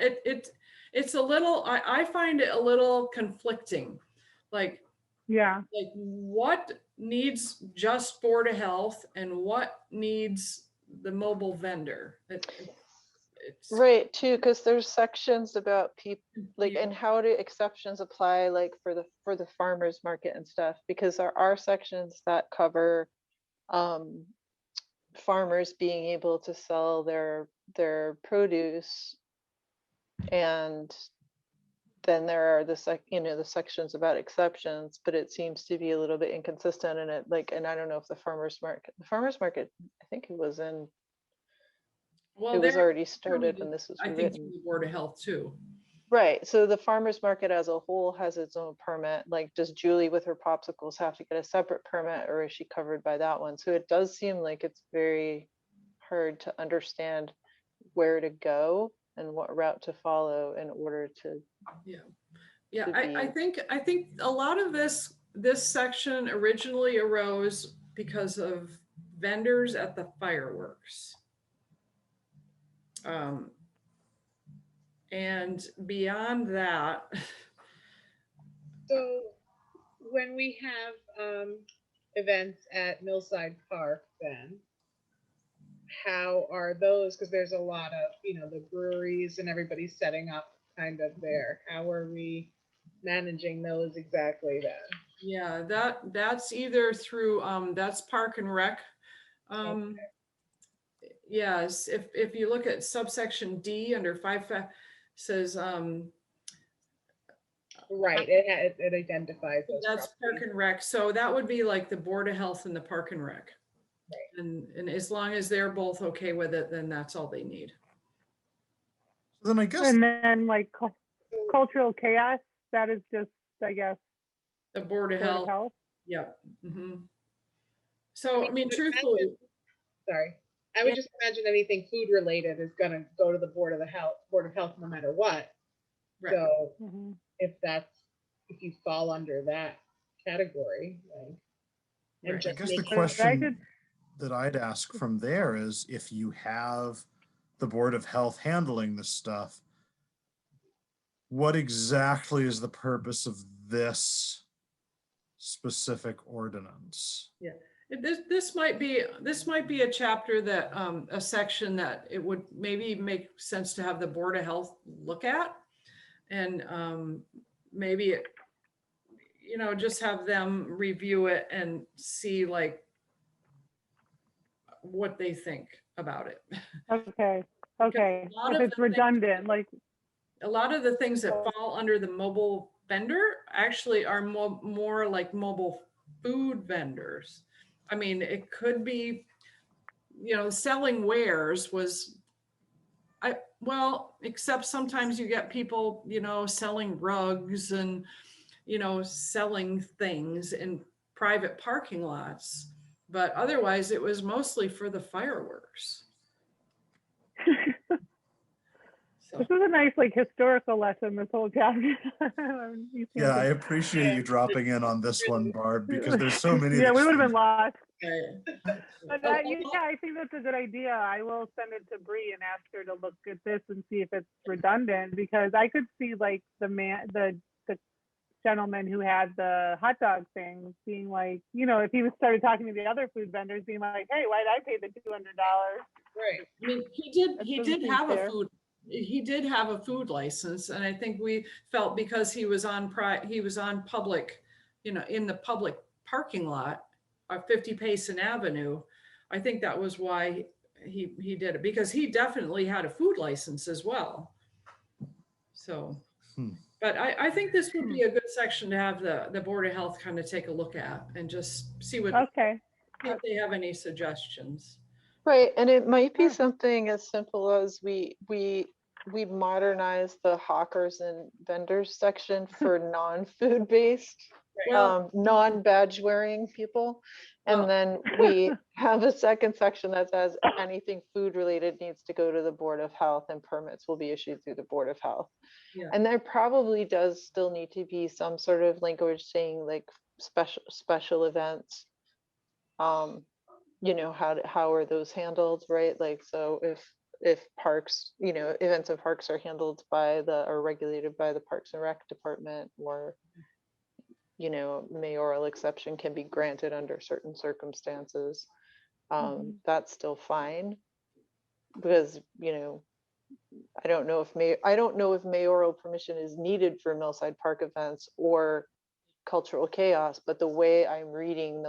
it's a little, I find it a little conflicting. Like Yeah. what needs just Board of Health and what needs the mobile vendor? It's Right, too, because there's sections about people, like, yeah. and how do exceptions apply, like, for the farmers market and stuff, because there are sections that cover um farmers being able to sell their produce, and then there are the sections about exceptions, but it seems to be a little bit inconsistent, and and I don't know if the farmers market, I think it was Well, it was they're already started when this was I think written. through the Board of Health too. Right, so the farmer's market as a whole has its own permit. Like, does Julie with her popsicles have to get a separate permit, or is she covered by that one? So it does seem like it's very hard to understand where to go and what route to follow in order to Yeah, to I be. think a lot of this section originally arose because of vendors at the fireworks. And beyond that, So when we have events at Millside Park, then how are those? Because there's a lot of, the breweries and everybody's setting up kind of there. How are we managing those exactly then? yeah, that's either through that's Park and Rec. Yes, if you look at subsection D under 5 says Right, it identifies those that's Park properties. and Rec. So that would be like the Board of Health and the Park and Rec. Right. And as long as they're both okay with it, then that's all they need. Then I guess, And then like cultural chaos, that is just, I guess, The Board of Board of Health. Health. Yep. So, I mean, but truthfully, Sorry. I would just imagine anything food related is gonna go to the Board of Health no matter what. right. So Mhm. if you fall under that category, like, and Right. I just guess the make question that I'd ask from there is, if you have the Board of Health handling this stuff, what exactly is the purpose of this specific ordinance? Yeah. This might be a chapter that a section that it would maybe make sense to have the Board of Health look at, and maybe just have them review it and see like what they think about it. Okay. Because Okay. a lot If of it's the things- redundant, like, A lot of the things that fall under the mobile vendor actually are more like mobile food vendors. I mean, it could be, selling wares was, well, except sometimes you get people, selling rugs and, selling things in private parking lots. But otherwise, it was mostly for the fireworks. So, this is a nice like historical lesson, this whole chapter. Yeah, I appreciate you dropping in on this one, Barb, because there's so many. Yeah, that we would have seem- been lost. okay. But yeah, I think that's a good idea. I will send it to Bree and ask her to look at this and see if it's redundant, because I could see like the gentleman who had the hot dog thing being like, if he started talking to the other food vendors, being like, hey, why did I pay the $200? right. I mean, he That did doesn't have seem a fair. he did have a food license, and I think we felt because he was on public, in the public parking lot of 50 Payson Avenue. I think that was why he did it, because he definitely had a food license as well. So, But I think this would be a good section to have the Board of Health kind of take a look at and just see what, Okay. if they have any suggestions. Right, and it might be Sure. something as simple as we modernize the hawkers and vendors section for non-food based, Well, non-badge wearing people. Well- And then we have a second section that says anything food related needs to go to the Board of Health and permits will be issued through the Board of Health. Yeah. And there probably does still need to be some sort of language saying like special events. You know, how are those handled, right? Like, so if parks, you know, events in parks are handled by or regulated by the Parks and Rec department, or, you know, mayoral exception can be granted under certain circumstances, that's still fine. Because, you know, I don't know if mayoral permission is needed for Millside Park events or cultural chaos, but the way I'm reading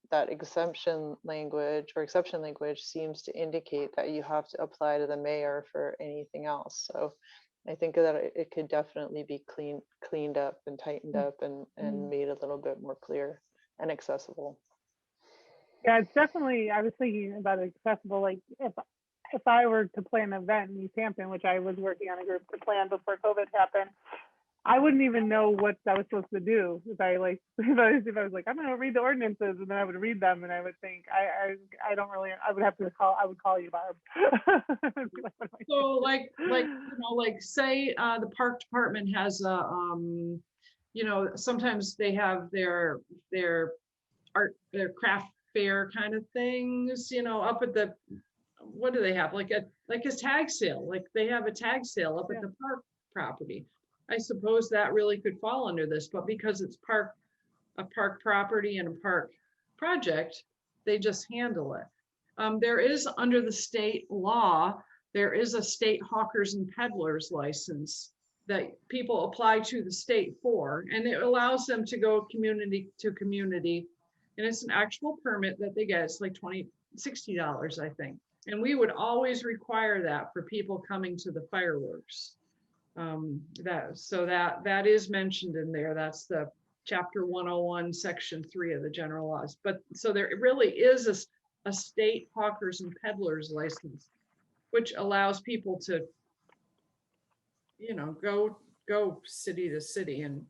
that exception language seems to indicate that you have to apply to the mayor for anything else. So I think that it could definitely be cleaned up and tightened up and made a little bit more clear and accessible. Yeah, it's definitely, I was thinking about accessible, like if I were to plan an event in Easthampton, which I was working on a group to plan before COVID happened, I wouldn't even know what I was supposed to do if I like if I was like, I'm gonna read the ordinances, and then I would read them and I would think I don't really, I would call you, Barb. So like you know, like say the park department has a you know, sometimes they have their craft fair kind of things, you know, up at the, what do they have, like a tag sale, like they have a tag sale up at the park property. I suppose that really could fall under this, but because it's a park property and a park project, they just handle it. There is, under the state law, there is a state hawkers and peddlers license that people apply to the state for, and it allows them to go community to community. And it's an actual permit that they get. It's like $60, I think. And we would always require that for people coming to the fireworks. That is mentioned in there. That's the chapter 101, section 3 of the general laws. But so there really is a state hawkers and peddlers license, which allows people to, you know, go city to city. And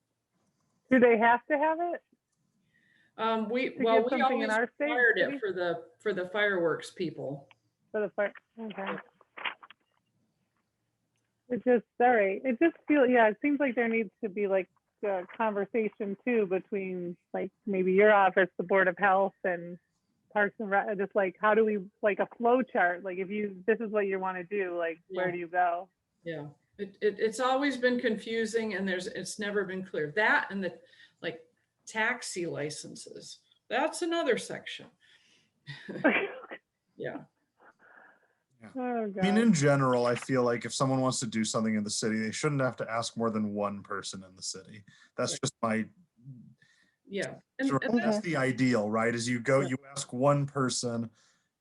do they have to have it? We get always something in our state, required city? it for the fireworks people. For the fire, okay. It just, all right, it just feels, yeah, it seems like there needs to be like a conversation too between like maybe your office, the Board of Health, and Parks and Rec, just like how do we, like a flow chart, like if this is what you want to do, like where do you go? Yeah, it's always been confusing, and it's never been clear. That and the like taxi licenses, that's another section. Yeah. Oh, I mean, God. in general, I feel like if someone wants to do something in the city, they shouldn't have to ask more than one person in the city. That's just my, Yeah. that's the ideal, right? Is you ask one person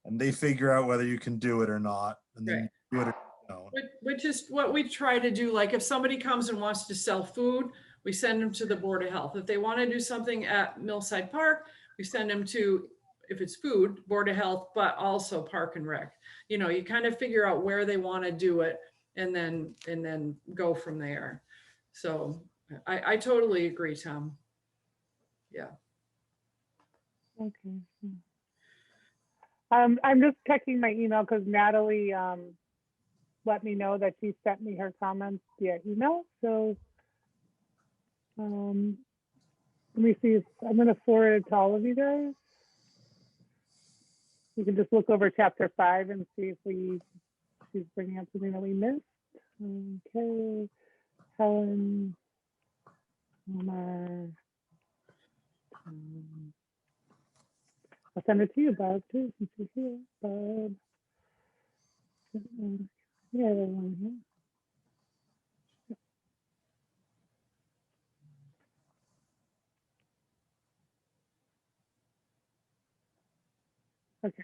and they figure out whether you can do it or not. And then you do it or you don't. Which is what we try to do. Like if somebody comes and wants to sell food, we send them to the Board of Health. If they want to do something at Millside Park, we send them to, if it's food, Board of Health, but also Park and Rec. You know, you kind of figure out where they want to do it and then go from there. So I totally agree, Tom. Yeah. Okay. I'm just checking my email because Natalie let me know that she sent me her comments via email. So let me see if I'm going to forward it to all of you guys. You can just look over chapter 5 and see if she's bringing up something that we missed. Okay, Helen, Omar. I'll send it to you, Bob, too, since you're here, Bob. Yeah, everyone here. Okay.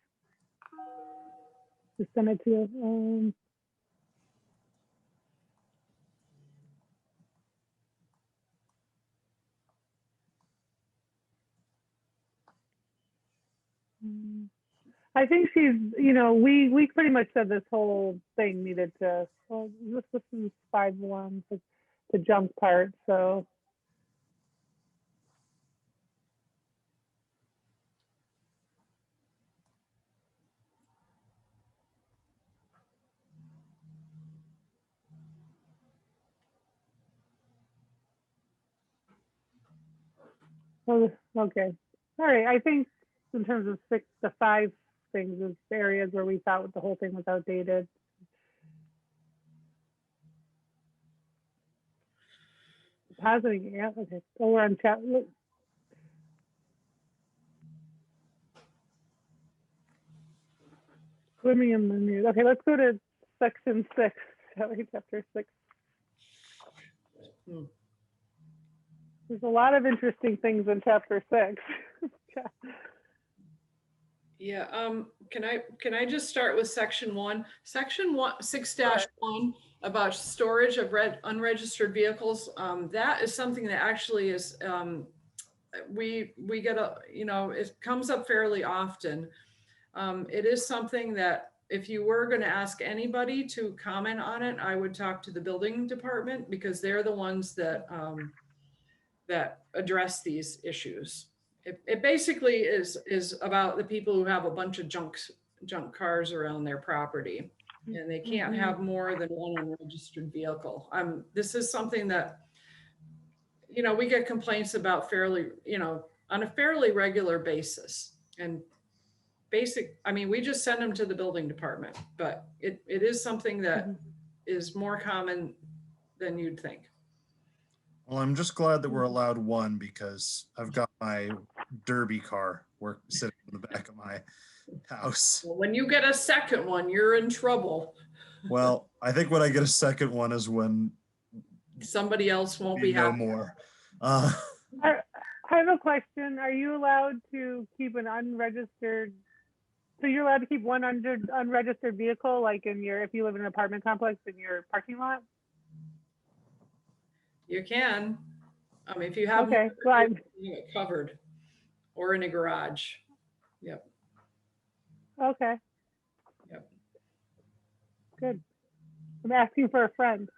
Just send it to you. I think she's, you know, we pretty much said this whole thing needed to, well, this is 5-1, the junk part, so. Oh, okay. All right. I think in terms of the 5 things is areas where we thought the whole thing was outdated. Housing, yeah, okay. So we're on chat. Swimming in the nude. Okay, let's go to section 6, shall we? Chapter 6. There's a lot of interesting things in chapter 6. Yeah, can I just start with section 1? Section 6-1 about storage of unregistered vehicles. That is something that actually is, we get a, you know, it comes up fairly often. It is something that if you were going to ask anybody to comment on it, I would talk to the building department, because they're the ones that that address these issues. It basically is about the people who have a bunch of junk cars around their property, and they can't have more than one unregistered vehicle. This is something that, you know, we get complaints about fairly, you know, on a fairly regular basis. And I mean, we just send them to the building department, but it is something that is more common than you'd think. Well, I'm just glad that we're allowed one, because I've got my derby car sitting in the back of my house. Well, when you get a second one, you're in trouble. Well, I think when I get a second one is when somebody else won't be no happy. more. I have a question. Are you allowed to keep an unregistered? So you're allowed to keep one unregistered vehicle, like if you live in an apartment complex, in your parking lot? You can. If you have okay, well, it covered or in a garage. Yep. Okay. Yep. Good. I'm asking for a friend.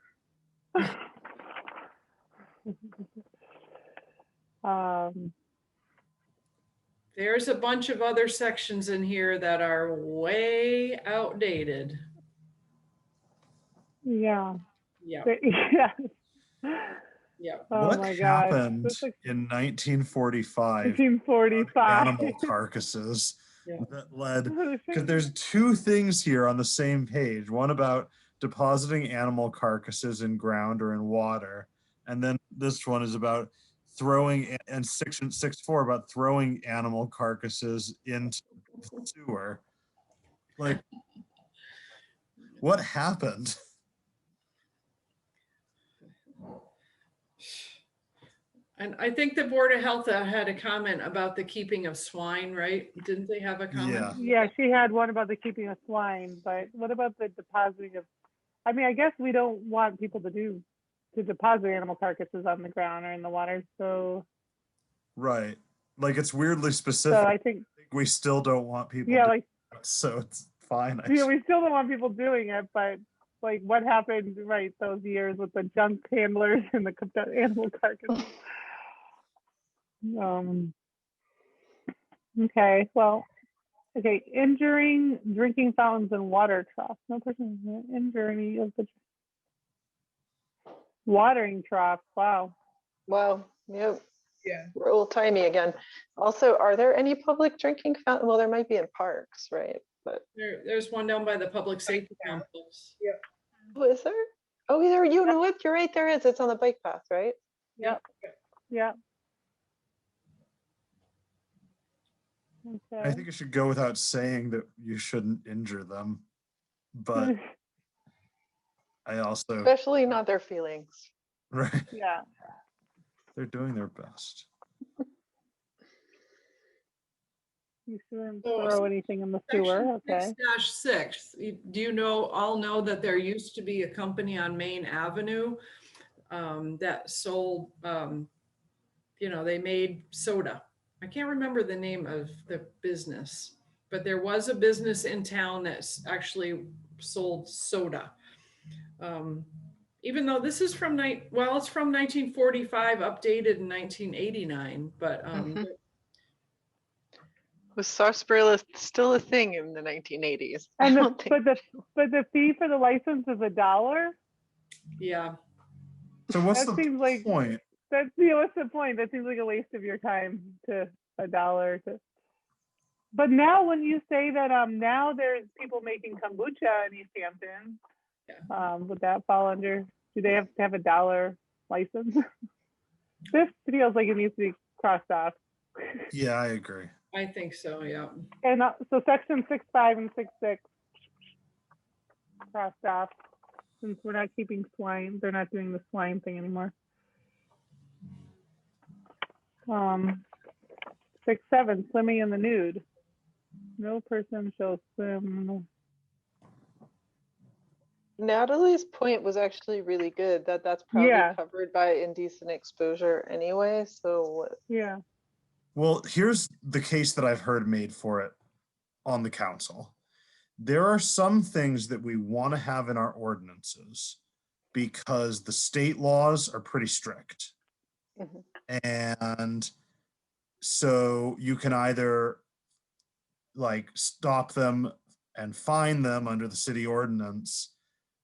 There's a bunch of other sections in here that are way outdated. Yeah. Yeah. Yeah. Yeah. Oh what my gosh. happened in 1945? 1945. Animal carcasses Yeah. that led, because there's 2 things here on the same page. One about depositing animal carcasses in ground or in water, and then this one is about throwing, and section 6.4 about throwing animal carcasses into the sewer. Like, what happened? And I think the Board of Health had a comment about the keeping of swine, right? Didn't they have a comment? Yeah, she had one about the keeping of swine, but what about the depositing of, I mean, I guess we don't want people to deposit animal carcasses on the ground or in the water, so. Right. Like, it's weirdly specific. So I think we still don't want people doing it, so it's fine. Yeah, we still don't want people doing it, but like what happened, right, those years with the junk handlers and the animal carcasses. Okay, well, okay, injuring drinking fountains and water troughs. No person injure any of the watering troughs. Wow. Wow. Yep. Yeah. We're old timey again. Also, are there any public drinking fountain? Well, there might be in parks, right? But there's one down by the public safety complex. Yeah. oh, is there? Oh, there. You know what? You're right. There is. It's on the bike path, right? Yep. Yeah. Okay. I think it should go without saying that you shouldn't injure them, but I also, Especially not their feelings. right? Yeah. They're doing their best. You shouldn't throw anything in the sewer. Okay. 6-6. Do you all know that there used to be a company on Main Avenue that sold, they made soda. I can't remember the name of the business, but there was a business in town that's actually sold soda. Even though this is from it's from 1945, updated in 1989, but Mhm. Was sarsaparilla still a thing in the 1980s? I And don't think. but the fee for the license is $1. yeah. So what's That the seems like point? that's what's the point? That seems like a waste of your time to $1 to. But now when you say that now there's people making kombucha in Easthampton, would that fall under? Do they have to have $1 license? This feels like it needs to be crossed off. Yeah, I agree. I think so, yeah. And so section 6.5 and 6.6 crossed off, since we're not keeping swine. They're not doing the swine thing anymore. 6.7, swimming in the nude. No person shall swim. Natalie's point was actually really good, that's probably Yeah. covered by indecent exposure anyway, so Yeah. Well, here's the case that I've heard made for it on the council. There are some things that we want to have in our ordinances because the state laws are pretty strict. Mhm. And so you can either like stop them and fine them under the city ordinance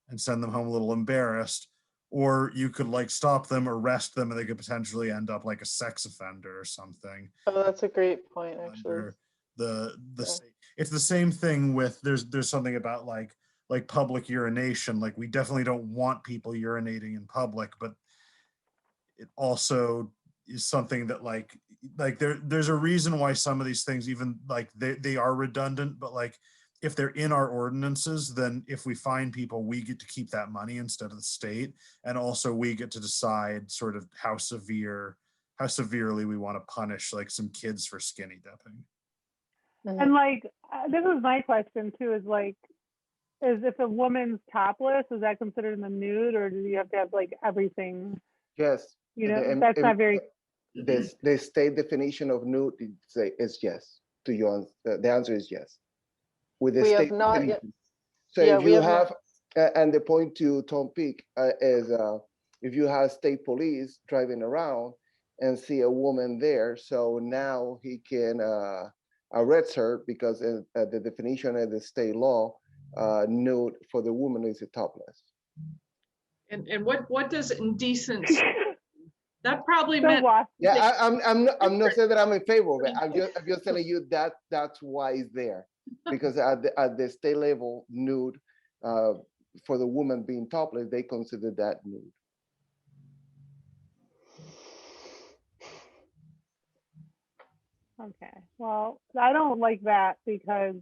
and send them home a little embarrassed, or you could like stop them, arrest them, and they could potentially end up like a sex offender or something. Oh, that's a great point, actually. Under the Yeah. it's the same thing with there's something about like public urination. Like we definitely don't want people urinating in public, but it also is something that like there's a reason why some of these things, even like they are redundant, but like if they're in our ordinances, then if we find people, we get to keep that money instead of the state, and also we get to decide sort of how severely we want to punish like some kids for skinny dipping. Mhm. And like, this was my question too, is like, is if a woman's topless, is that considered in the nude, or do you have to have like everything? Yes. You know, The- that's not very. The state definition of nude is yes. To you, the answer is yes. With the We have state not yet- definition. So yeah, if we you have have, and the point to Tom Peak is if you have state police driving around and see a woman there, so now he can arrest her because the definition of the state law, nude for the woman is a topless. And what does indecent? That probably So meant. what? Yeah, I'm not saying that I'm in favor of it. I'm just telling you that that's why it's there, because at the state level, nude for the woman being topless, they consider that nude. Okay, well, I don't like that because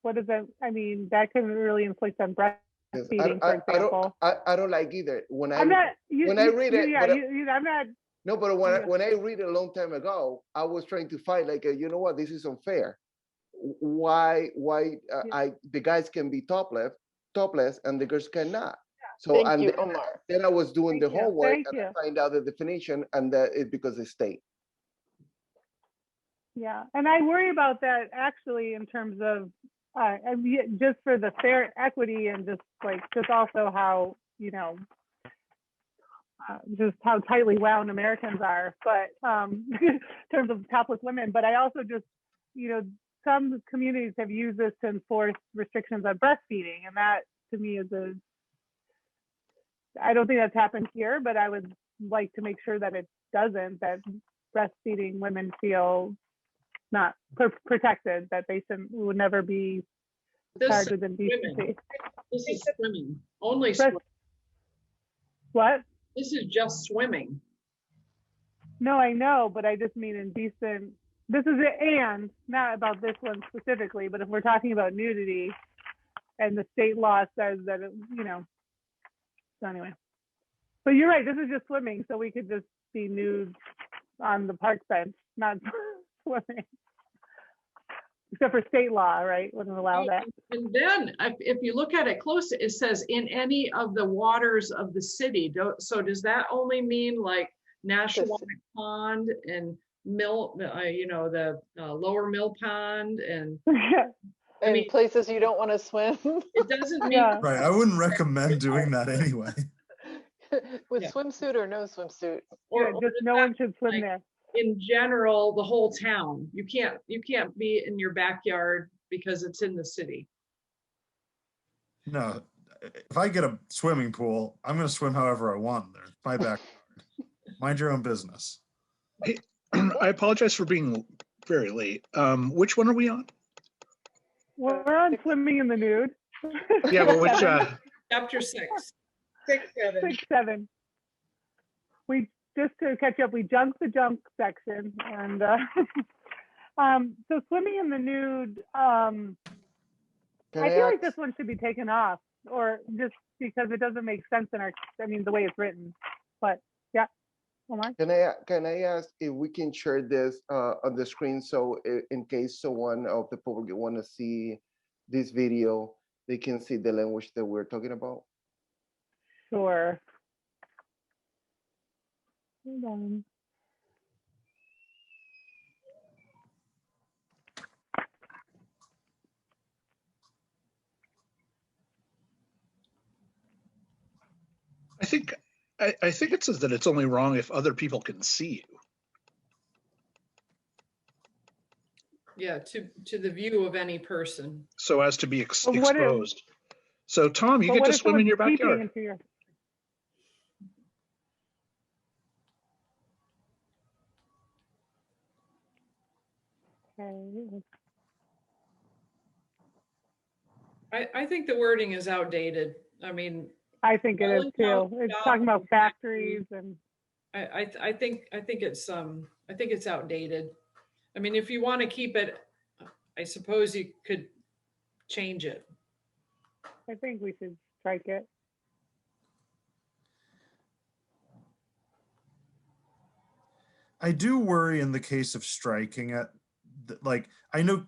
what is it? I mean, that can really inflict on Yes, breastfeeding, for example. I don't like either. When I I'm not. when I read it, yeah, but I'm not. no, but Yeah. when I read it a long time ago, I was trying to fight like, you know what, this is unfair. Why the guys can be topless and the girls cannot. So Thank and you, Omar. then I was doing the Thank you. homework Thank and you. I find out the definition, and that is because it's state. Yeah, and I worry about that actually in terms of just for the fair equity and just also how, you know, just how tightly wound Americans are, but in terms of topless women. But I also just, you know, some communities have used this to enforce restrictions on breastfeeding, and that to me is I don't think that's happened here, but I would like to make sure that it doesn't, that breastfeeding women feel not protected, that they would never be charged with indecency. This is swimming, only swimming. What? This is just swimming. No, I know, but I just mean indecent. This is it, and not about this one specifically, but if we're talking about nudity and the state law says that, you know, so anyway. But you're right, this is just swimming, so we could just be nude on the park bench, not swimming. Except for state law, right? Wouldn't allow that. And then if you look at it close, it says in any of the waters of the city. So does that only mean like National Pond and mill, the lower mill pond, and I And mean, places you don't want to swim. it doesn't mean. Yeah. Right, I wouldn't recommend doing that anyway. With Yeah. swimsuit or no swimsuit. Yeah, or just the no one fact, should swim like, there. in general, the whole town, you can't be in your backyard because it's in the city. No, if I get a swimming pool, I'm gonna swim however I want there. It's my backyard. Mind your own business. I apologize for being very late. Which one are we on? We're on swimming in the nude. Yeah, but which, Chapter 6. 6, 7. 6, 7. We just to catch up, we junked the junk section, and so swimming in the nude. Can I I feel like ask, this one should be taken off, or just because it doesn't make sense in the way it's written. But yeah, Omar. can I ask if we can share this on the screen, so in case someone of the public want to see this video, they can see the language that we're talking about? Sure. Hold on. I think it says that it's only wrong if other people can see you. Yeah, to the view of any person. So as to be But what if- exposed. So Tom, you But get what to if swim in someone's your peeping backyard. into your- Okay. I think the wording is outdated. I mean, I think it is too. Well, It's yeah, talking about exactly. factories and I think it's outdated. I mean, if you want to keep it, I suppose you could change it. I think we should strike it. I do worry in the case of striking it, like, I know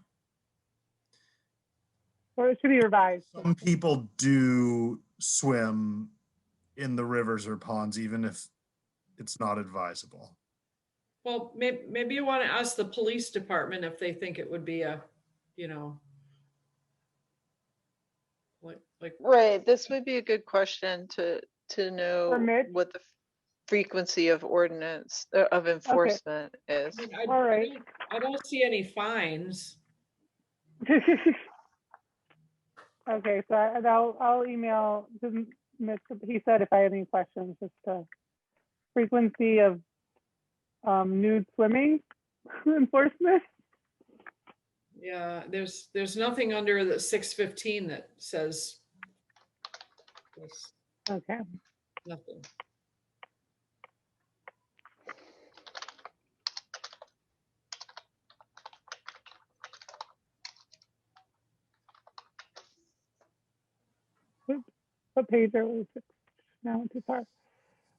Or it should be revised. some people do swim in the rivers or ponds, even if it's not advisable. Well, maybe you want to ask the police department if they think it would be a, like Right, this would be a good question to know Mitch? what the frequency of ordinance, of enforcement is. I mean, I- All right. I don't see any fines. Okay, so I'll email Mitch. He said if I had any questions, just frequency of nude swimming enforcement. Yeah, there's nothing under the 615 that says this, Okay. nothing. What page are we? No, too far.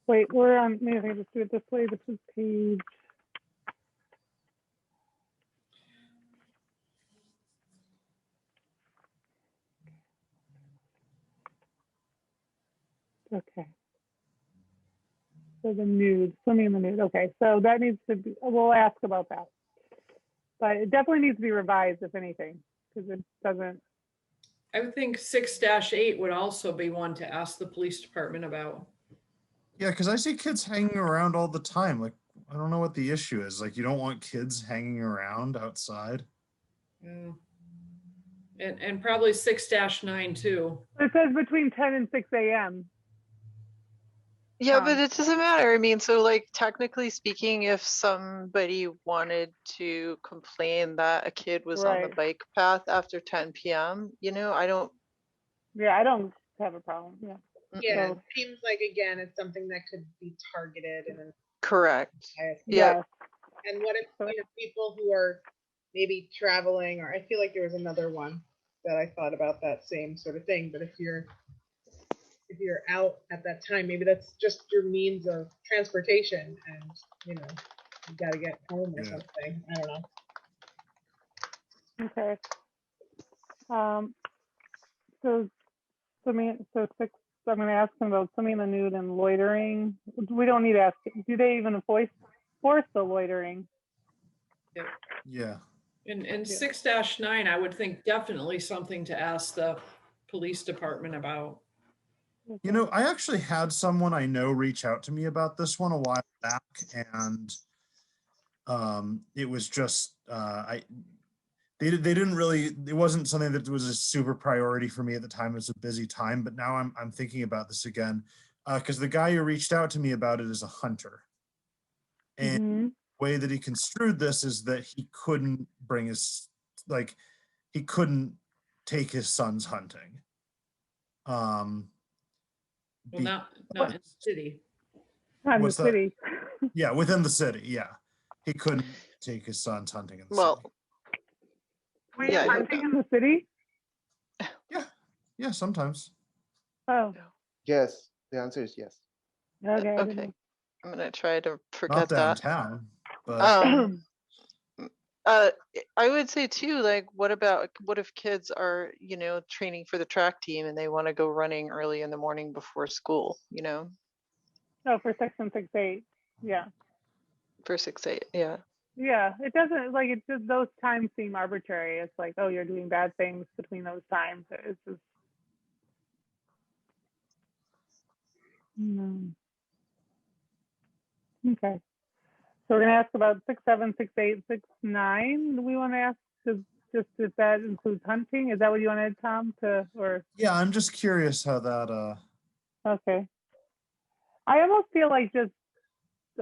Wait, we're on. Maybe I can just do it this way. This is page. Okay. So the nude, swimming in the nude. Okay, so that needs to be. We'll ask about that. But it definitely needs to be revised, if anything, because it doesn't. I would think 6-8 would also be one to ask the police department about. Yeah, because I see kids hanging around all the time. Like, I don't know what the issue is. Like, you don't want kids hanging around outside. Yeah. And probably 6-9 too. It says between 10 and 6 a.m. Yeah, but it doesn't matter. I mean, so like technically speaking, if somebody wanted to complain that a kid was on the Right. bike path after 10 p.m., I don't. Yeah, I don't have a problem. Yeah. Yeah, So- it seems like again, it's something that could be targeted and Correct. biased. Yeah. And what if people who are maybe traveling, or I feel like there was another one that I thought about that same sort of thing. But if you're out at that time, maybe that's just your means of transportation, and you got to get home or Yeah. something. I don't know. Okay. So six. I'm going to ask them about swimming in the nude and loitering. We don't need to ask. Do they even enforce the loitering? Yeah. And Yeah. 6-9, I would think definitely something to ask the police department about. You know, I actually had someone I know reach out to me about this one a while back, and it was just they didn't really, it wasn't something that was a super priority for me at the time. It was a busy time, but now I'm thinking about this again because the guy who reached out to me about it is a hunter, and Mhm. the way that he construed this is that he couldn't bring his he couldn't take his sons hunting. Well, not in the city. Not in the What's that? city. Yeah, within the city. Yeah, he couldn't take his sons hunting in the Well, city. Were you yeah, hunting in the city? Yeah, sometimes. Oh, Yes, the answer is yes. okay. I okay. didn't I'm gonna try to Not forget that. downtown, but know. I would say too, like, what if kids are, training for the track team and they want to go running early in the morning before school, Oh, for section 6-8. Yeah. for 6-8, yeah. Yeah. It doesn't like it's just those times seem arbitrary. It's like, oh, you're doing bad things between those times. It's just okay. So we're gonna ask about 6-7, 6-8, 6-9. Do we want to ask just if that includes hunting? Is that what you wanted, Tom? yeah, I'm just curious how that. Okay. I almost feel like just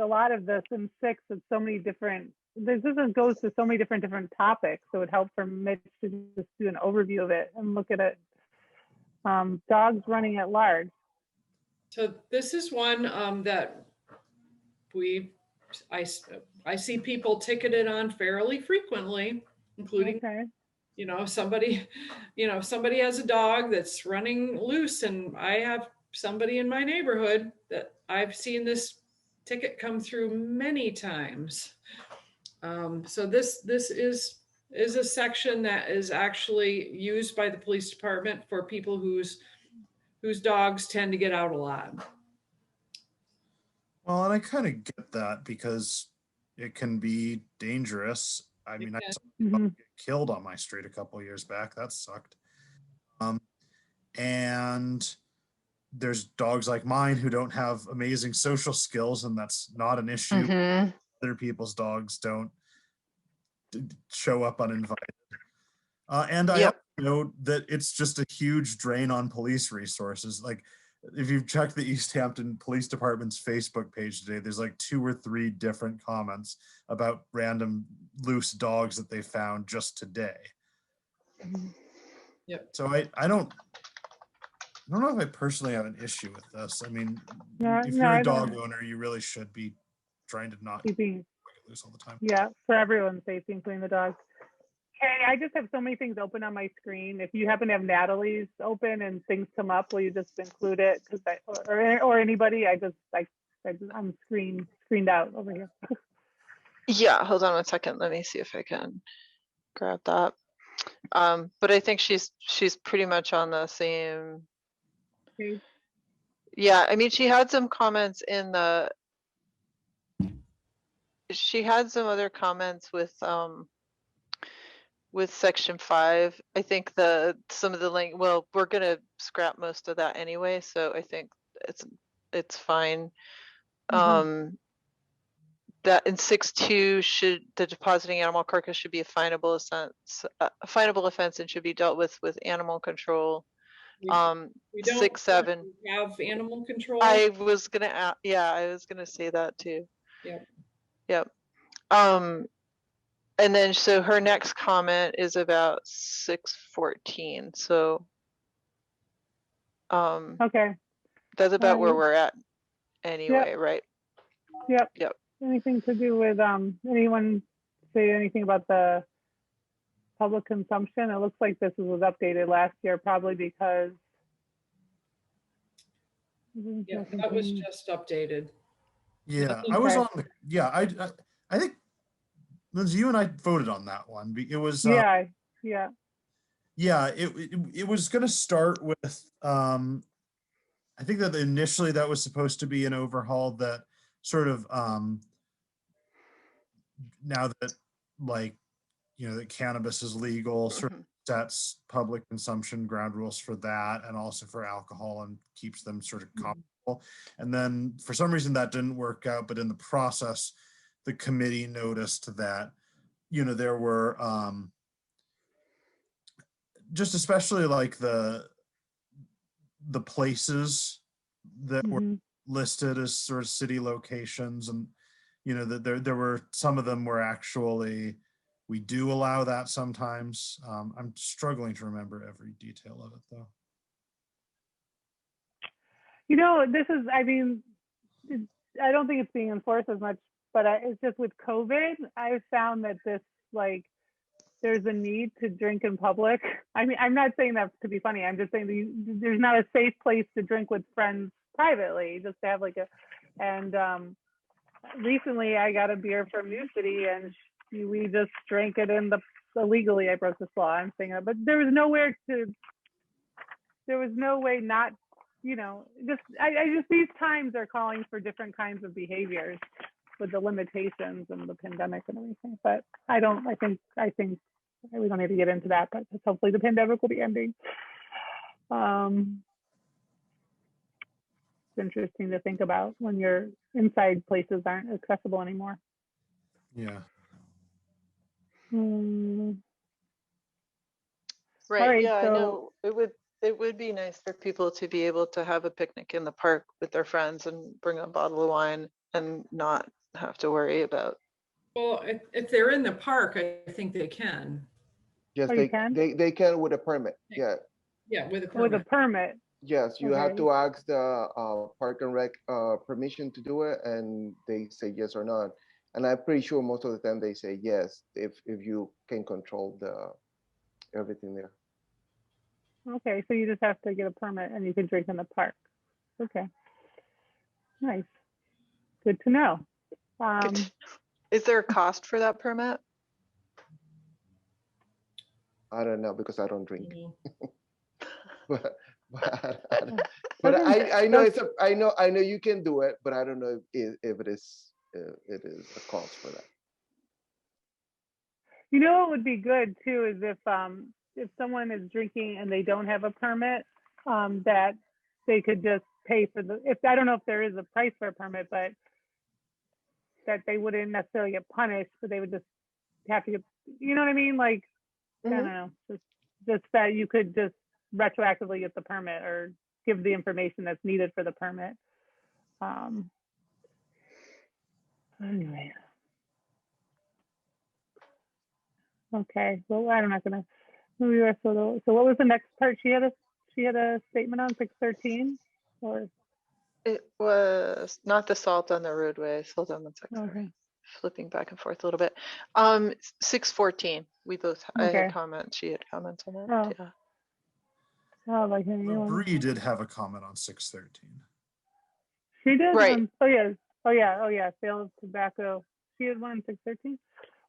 a lot of this in 6, it's so many different. This goes to so many different topics. So it would help for Mitch to just do an overview of it and look at it. Dogs running at large. So this is one that I see people ticketed on fairly frequently, including, Okay. somebody has a dog that's running loose, and I have somebody in my neighborhood that I've seen this ticket come through many times. So this is a section that is actually used by the police department for people whose dogs tend to get out a lot. Well, and I kind of get that because it can be dangerous. I mean, I saw a dog get killed on my street a couple of years back. That sucked. And there's dogs like mine who don't have amazing social skills, and that's not an issue. Mhm. Other people's dogs don't show up uninvited. And I Yep. also know that it's just a huge drain on police resources. Like, if you've checked the Easthampton Police Department's Facebook page today, there's like 2 or 3 different comments about random loose dogs that they found just today. Yep. So I don't know if I personally have an issue with this. I mean, if you're a dog owner, you really should be trying to not get loose all the time. Yeah, for everyone's safety, including the dogs. Hey, I just have so many things open on my screen. If you happen to have Natalie's open and things come up, will you just include it? Or anybody? I'm screened out over here. Yeah, hold on one second. Let me see if I can grab that. But I think she's pretty much on the same. Okay. Yeah, I mean, she had some comments she had some other comments with section 5. I think some of the well, we're gonna scrap most of that anyway, so I think it's fine. That in 6-2 the depositing animal carcass should be a finable offense and should be dealt with animal control. We don't 6-7 have animal control. I was gonna say that too. Yep. And then so her next comment is about 6-14. So Okay. that's about where we're at anyway, right? Yep. Yep. Anything to do with anyone say anything about the public consumption? It looks like this was updated last year, probably because that was just updated. Yeah, I was on the, I think, Lindsay, you and I voted on that one. It was yeah, it was going to start with I think that initially that was supposed to be an overhaul that sort of now that like, that cannabis is legal, sort of sets public consumption ground rules for that, and also for alcohol, and keeps them sort of comparable. And then for some reason that didn't work out, but in the process, the committee noticed that, there were just especially like the places that were listed as sort of city locations, and that there were some of them were actually, we do allow that sometimes. I'm struggling to remember every detail of it though. This is, I mean, I don't think it's being enforced as much, but it's just with COVID, I've found that this, like, there's a need to drink in public. I mean, I'm not saying that to be funny. I'm just saying there's not a safe place to drink with friends privately, just to have like recently I got a beer from New City, and we just drank it in illegally. I broke this law, I'm saying that, but there was no way not, I just, these times are calling for different kinds of behaviors with the limitations and the pandemic and everything. But I think we don't need to get into that, but hopefully the pandemic will be ending. It's interesting to think about when your inside places aren't accessible anymore. Yeah. Right. Right, Yeah, I so- know it would be nice for people to be able to have a picnic in the park with their friends and bring a bottle of wine and not have to worry about. Well, if they're in the park, I think they can. Yes, Oh, you they can? they can with a permit. Yeah. Yeah, with a With a permit. permit. Yes, you have Okay. to ask the Park and Rec permission to do it, and they say yes or not. And I'm pretty sure most of the time they say yes if you can control everything there. Okay, so you just have to get a permit and you can drink in the park. Okay. Nice. Good to know. Is there a cost for that permit? I don't know because I don't drink. Mhm. but I know I know you can do it, but I don't know if it is a cost for that. What would be good too is if someone is drinking and they don't have a permit, that they could just pay for I don't know if there is a price for a permit, but that they wouldn't necessarily get punished, but they would just have to get, you know what I mean? Like, I don't know, just that you could just retroactively get the permit or give the information that's needed for the permit. Anyway. Okay, well, I'm not gonna. So what was the next part? She had a statement on 613, or It was not the salt on the roadways. Hold on one second. okay. Flipping back and forth a little bit. 614. We both. I Okay. had comments. She had comments on it. Oh. Yeah. Oh, like Bree did have a comment on 613. She did. Right. Oh yeah. Sale of tobacco. She had one on 613.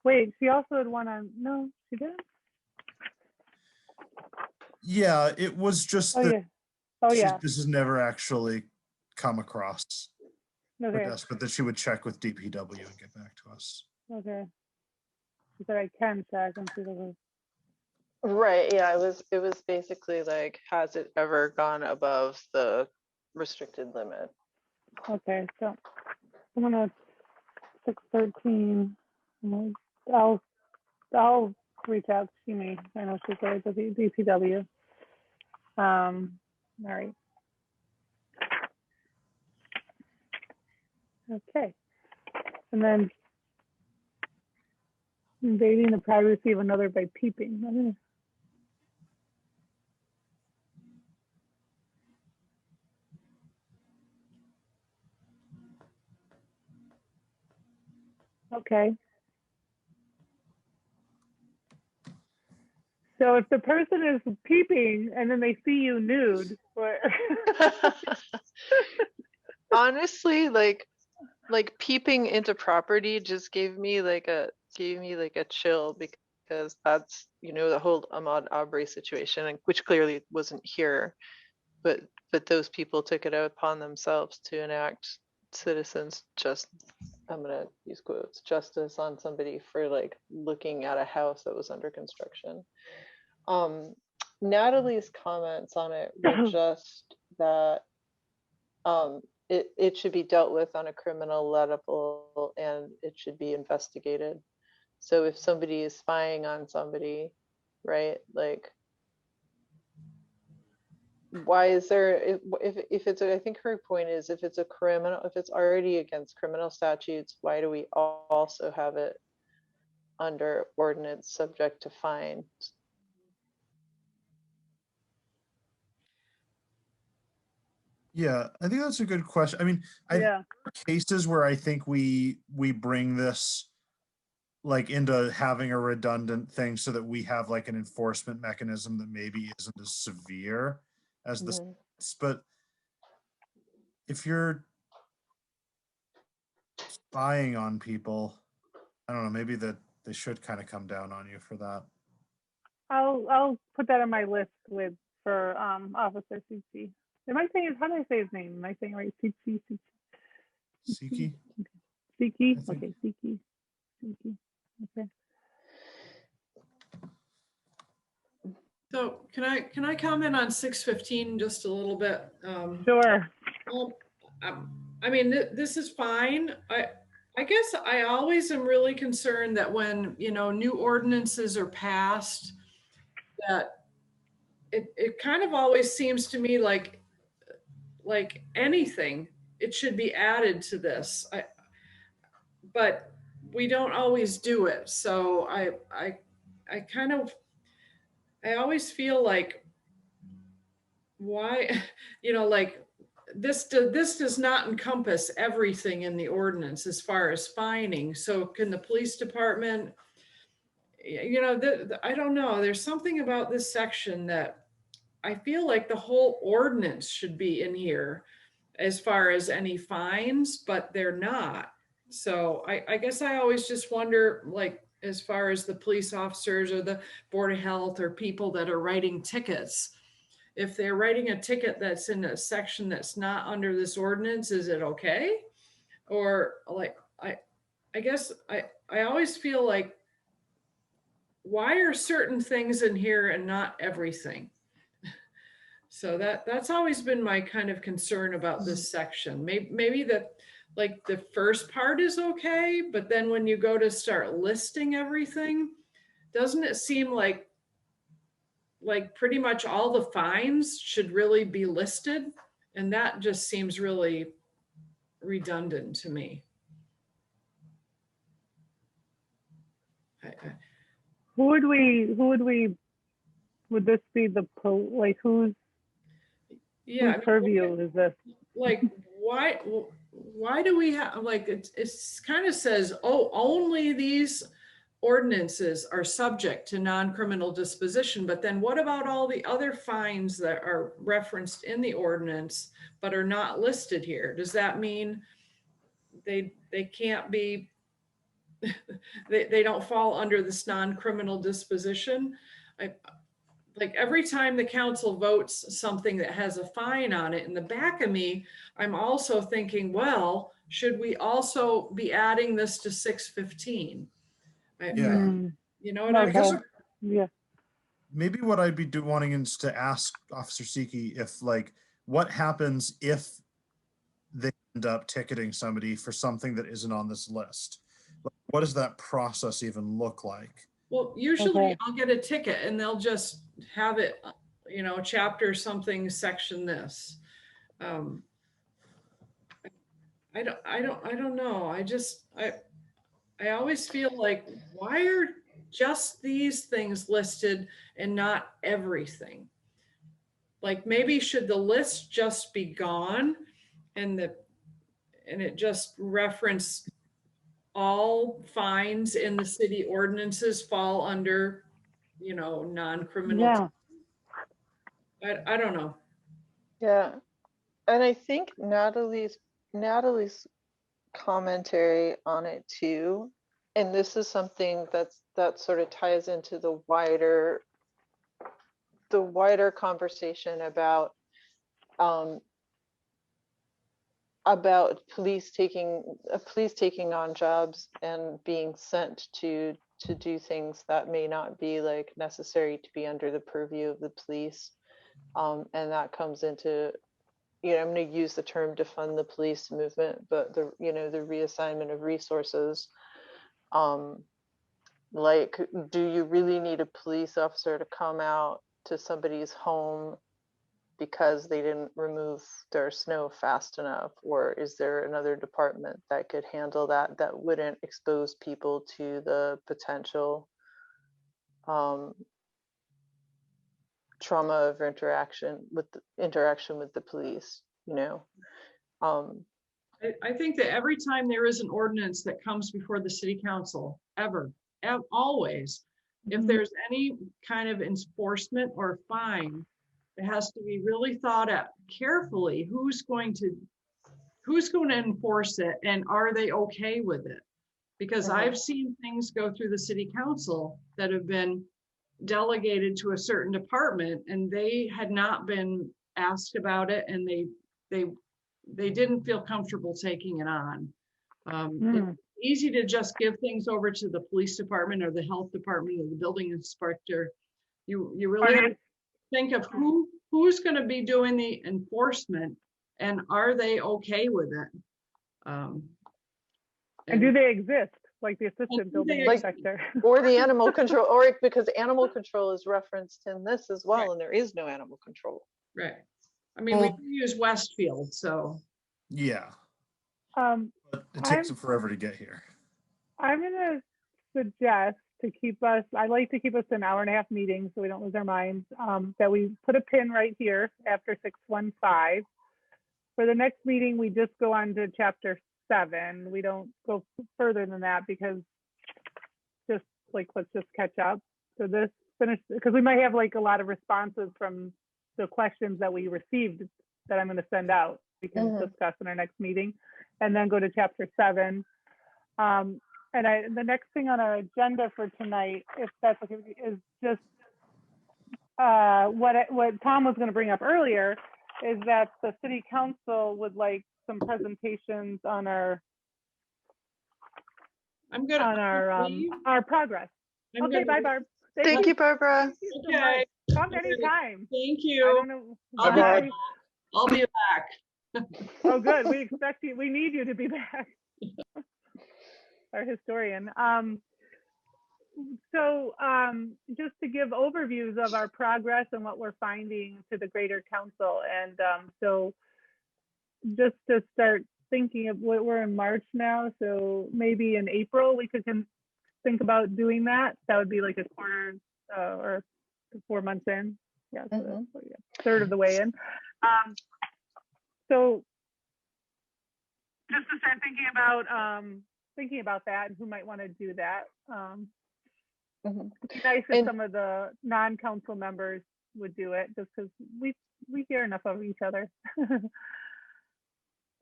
Wait, she also had one on. No, she didn't. Yeah, it was just Oh that yeah. Oh yeah. this has never actually come across her Okay. desk, but that she would check with DPW and get back to us. Okay. She said I can check and see the. Right. Yeah. It was basically like, has it ever gone above the restricted limit? Okay, so I'm gonna 613. I'll reach out to me. I know she's always at the DPW. All right. Okay. And then invading the privacy of another by peeping. Okay. So if the person is peeping and then they see you nude, or Honestly, like peeping into property just gave me like a chill, because that's, the whole Ahmaud Arbery situation, which clearly wasn't here, but those people took it upon themselves to enact citizens I'm gonna use quotes, justice on somebody for like looking at a house that was under construction. Natalie's comments on it were just that it should be dealt with on a criminal level and it should be investigated. So if somebody is spying on somebody, right, like why is there, if it's I think her point is if it's a criminal, if it's already against criminal statutes, why do we also have it under ordinance subject to fine? Yeah, I think that's a good question. I mean, I Yeah. cases where I think we bring this like into having a redundant thing so that we have like an enforcement mechanism that maybe isn't as severe as the Mhm. but if you're spying on people, I don't know, maybe that they should kind of come down on you for that. I'll put that on my list for Officer CC. Am I saying, how do I say his name? Am I saying right? CC? Siki? Siki? I think. Okay, Siki. Siki. Okay. So can I comment on 615 just a little bit? Sure. Well, I mean, this is fine. I guess I always am really concerned that when, you know, new ordinances are passed, that it kind of always seems to me like anything, it should be added to this. But we don't always do it. So I kind of, I always feel like, why, you know, like this does not encompass everything in the ordinance as far as fining. So can the police department, you know, I don't know, there's something about this section that I feel like the whole ordinance should be in here as far as any fines, but they're not. So I guess I always just wonder, like, as far as the police officers or the Board of Health or people that are writing tickets, if they're writing a ticket that's in a section that's not under this ordinance, is it okay? Or like, I guess I always feel like, why are certain things in here and not everything? So that's always been my kind of concern about this section. Maybe like the first part is okay, but then when you go to start listing everything, doesn't it seem like pretty much all the fines should really be listed? And that just seems really redundant to me. Who would this be like whose purview is this? Like, why do we have, like, it's kind of says, oh, only these ordinances are subject to non-criminal disposition, but then what about all the other fines that are referenced in the ordinance but are not listed here? Does that mean they can't be, they don't fall under this non-criminal disposition? Like every time the council votes something that has a fine on it, in the back of me, I'm also thinking, well, should we also be adding this to 615? Yeah. You know what I mean? Yeah. Maybe what I'd be wanting is to ask Officer Siki if like, what happens if they end up ticketing somebody for something that isn't on this list? What does that process even look like? Well, usually I'll get a ticket and they'll just have it, you know, chapter something, section this. I don't know. I always feel like, why are just these things listed and not everything? Like, maybe should the list just be gone and it just reference all fines in the city ordinances fall under, you know, non-criminal. Yeah. I don't know. Yeah. And I think Natalie's commentary on it too, and this is something that sort of ties into the wider conversation about about police taking on jobs and being sent to do things that may not be like necessary to be under the purview of the police. And that comes into, I'm going to use the term defund the police movement, but the reassignment of resources. Like, do you really need a police officer to come out to somebody's home because they didn't remove their snow fast enough? Or is there another department that could handle that wouldn't expose people to the potential trauma of interaction with the police, I think that every time there is an ordinance that comes before the city council, always, if there's any kind of enforcement or fine, it has to be really thought out carefully. Who's going to enforce it, and are they okay with it? Because I've seen things go through the city council that have been delegated to a certain department, and they had not been asked about it, and they didn't feel comfortable taking it on. It's easy to just give things over to the police department or the health department or the building inspector. You really have to think of who's going to be doing the enforcement, and are they okay with it? And do they exist, like the assistant building inspector? Or the animal control, or because animal control is referenced in this as well, and there is no animal control. Right. I mean, we use Westfield, so. Yeah. But it takes them forever to get here. I'm gonna suggest to keep us, I like to keep us an hour and a half meeting so we don't lose our minds, that we put a pin right here after 615. For the next meeting, we just go on to chapter 7. We don't go further than that because let's just catch up. So this finish, because we might have like a lot of responses from the questions that we received that I'm going to send out. We can discuss in our next meeting, and then go to chapter 7. And the next thing on our agenda for tonight, if that's okay, is just what Tom was going to bring up earlier, is that the city council would like some presentations on our progress. Okay, bye, Barb. Thank you, Barbara. Okay. Come anytime. Thank you. I don't know. Bye. I'll be back. Oh, good. We expect you. We need you to be back. Our historian. So just to give overviews of our progress and what we're finding to the greater council. And so just to start thinking of what we're in March now. So maybe in April, we could think about doing that. That would be like a quarter or 4 months in. Yeah, so third of the way in. So just to start thinking about that and who might want to do that. It'd be nice if some of the non-council members would do it, just because we hear enough of each other.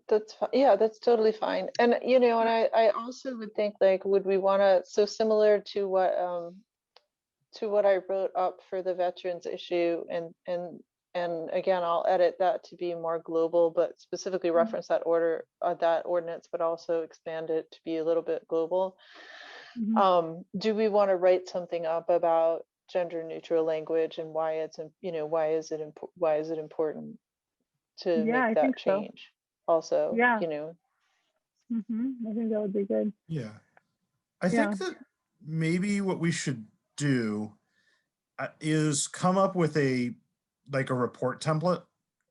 That's fine. Yeah, that's totally fine. And and I also would think, like, would we want to, so similar to what I wrote up for the veterans issue, and again, I'll edit that to be more global, but specifically reference that ordinance, but also expand it to be a little bit global. Do we want to write something up about gender neutral language and why it's, why is it important to make that change? Also, I think that would be good. Yeah. I think that maybe what we should do is come up with a report template.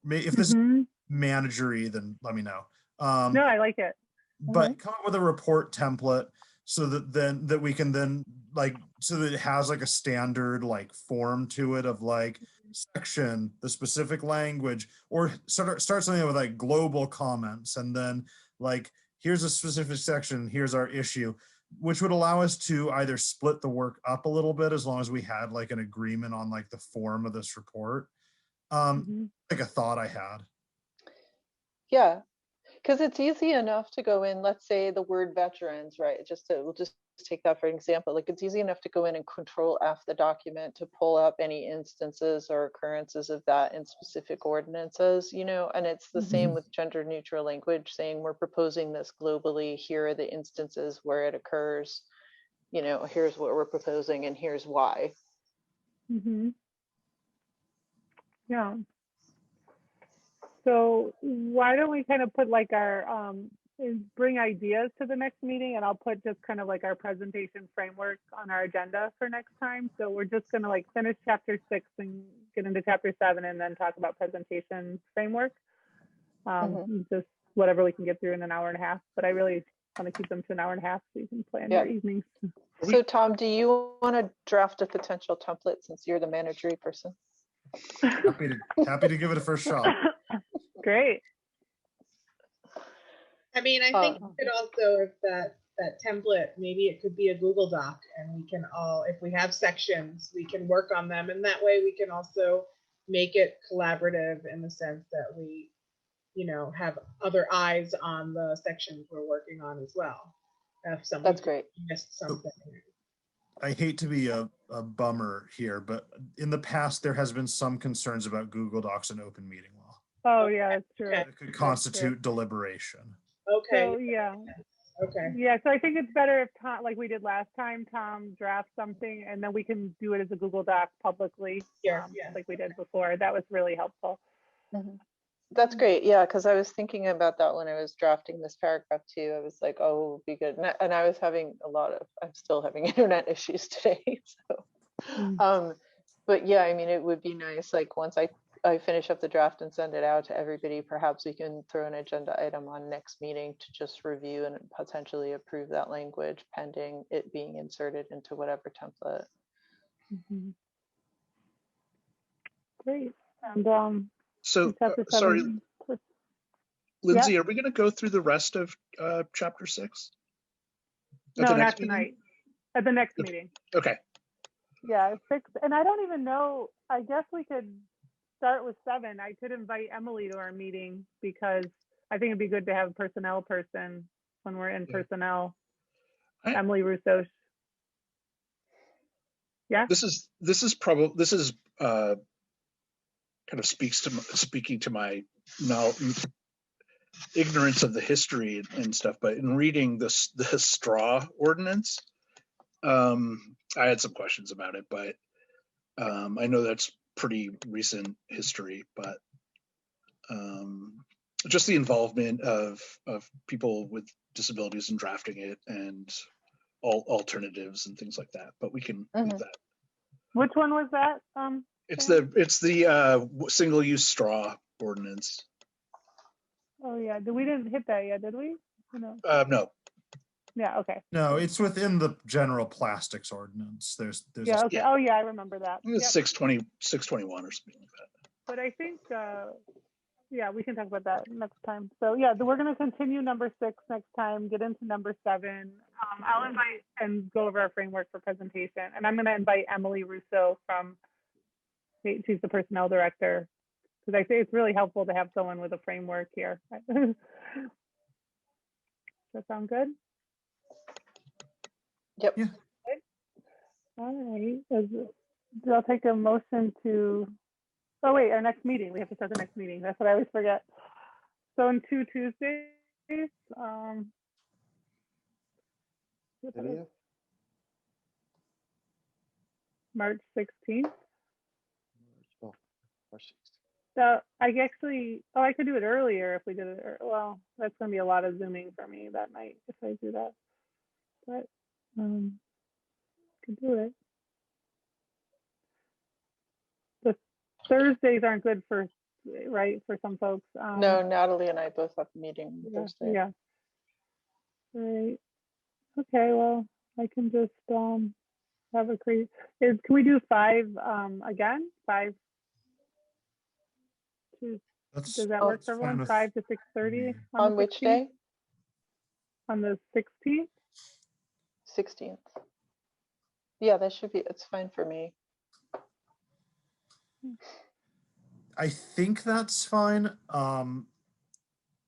If this is managery, then let me know. No, I like it. But come up with a report template so that we can then so that it has like a standard form to it of section, the specific language, or start something with global comments, and then here's a specific section, here's our issue, which would allow us to either split the work up a little bit as long as we had an agreement on the form of this report. A thought I had. Yeah, because it's easy enough to go in, let's say the word veterans, right? We'll just take that for an example. Like, it's easy enough to go in and Control F the document to pull up any instances or occurrences of that in specific ordinances, you know, and it's the same with gender neutral language, saying we're proposing this globally. Here are the instances where it occurs. You know, here's what we're proposing and here's why. Yeah. So why don't we kind of put like our, bring ideas to the next meeting, and I'll put just kind of like our presentation framework on our agenda for next time. So we're just gonna like finish chapter 6 and get into chapter 7 and then talk about presentation framework. Just whatever we can get through in an hour and a half, but I really want to keep them to an hour and a half so you can plan your evenings. So Tom, do you want to draft a potential template since you're the managery person? Happy to give it a first shot. Great. I mean, I think you could also, if that template, maybe it could be a Google Doc, and we can all, if we have sections, we can work on them, and that way we can also make it collaborative in the sense that we, you know, have other eyes on the sections we're working on as well. If somebody That's great. missed something. I hate to be a bummer here, but in the past, there has been some concerns about Google Docs and open meeting law. Oh yeah, that's true. Okay. It could constitute deliberation. Okay. So yeah. Okay. Yeah, so I think it's better if Tom, like we did last time, Tom drafts something and then we can do it as a Google Doc publicly, Yeah. like we did before. That was really helpful. That's great. Yeah, because I was thinking about that when I was drafting this paragraph too. I was like, oh, it would be good. And I was having I'm still having internet issues today. So, but yeah, I mean, it would be nice, like once I finish up the draft and send it out to everybody, perhaps we can throw an agenda item on next meeting to just review and potentially approve that language pending it being inserted into whatever template. Great. And So, chapter sorry, 7. Lindsay, are we going to go through the rest of chapter 6? At No, the not next meeting? tonight. At the next meeting. Okay. Yeah, 6. And I don't even know, I guess we could start with 7. I could invite Emily to our meeting because I think it'd be good to have a personnel person when we're in personnel. Emily Russo. Yeah. This is kind of speaking to my ignorance of the history and stuff, but in reading the straw ordinance, I had some questions about it, but I know that's pretty recent history, but just the involvement of people with disabilities in drafting it and all alternatives and things like that, but we can leave that. Which one was that? It's the single-use straw ordinance. Oh yeah, we didn't hit that yet, did we? No. No. Yeah. Okay. No, it's within the general plastics ordinance. There's Yeah. Okay. Yeah. Oh yeah, I remember that. It's Yep. 621 or something like that. But I think, yeah, we can talk about that next time. So yeah, we're going to continue number 6 next time, get into number 7. I'll invite and go over our framework for presentation. And I'm going to invite Emily Russo she's the personnel director, because I think it's really helpful to have someone with a framework here. Does that sound good? Yep. Yeah. All right. I'll take a motion to, oh wait, our next meeting. We have to start the next meeting. That's what I always forget. So in 2 Tuesdays, March 16th. So I I could do it earlier if we did it. Well, that's going to be a lot of Zooming for me that night if I do that. But could do it. The Thursdays aren't good for some folks. No, Natalie and I both have a meeting Thursday. Yeah. Right. Okay. Well, I can just have a crazy. Can we do 5 again? 5. Does that work for everyone? 5 to 6:30 on which day? On the 16th. 16th. Yeah, that should be. It's fine for me. I think that's fine.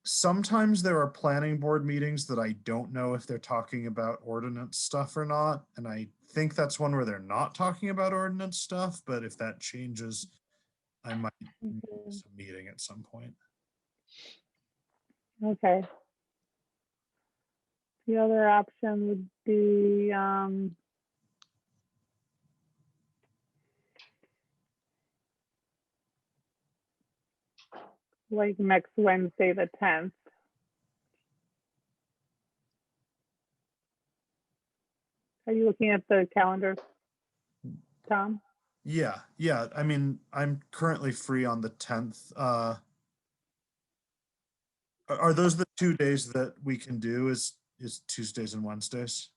sometimes there are planning board meetings that I don't know if they're talking about ordinance stuff or not. And I think that's one where they're not talking about ordinance stuff, but if that changes, I might miss a meeting at some point. Okay. The other option would be, like next Wednesday, the 10th. Are you looking at the calendar, Tom? Yeah, yeah. I mean, I'm currently free on the 10th. Are those the 2 days that we can do is Tuesdays and Wednesdays?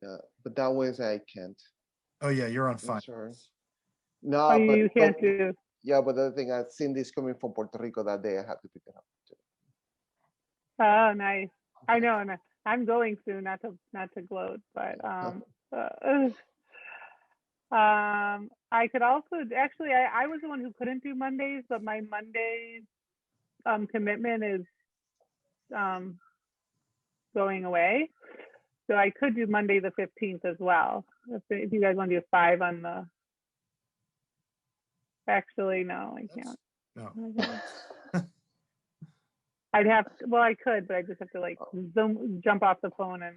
Yeah, but that Wednesday I can't. Oh yeah, you're on I'm fine. sorry. No, Oh, but you can't do, yeah, but the other thing, I've seen this coming from Puerto Rico that day. I have to pick it up. oh, nice. I know, and I'm going soon, not to gloat, but, I could also, actually, I was the one who couldn't do Mondays, but my Monday commitment is going away. So I could do Monday the 15th as well. If you guys want to do 5 on the, actually, no, I can't. No. I'd have, well, I could, but I just have to like jump off the phone and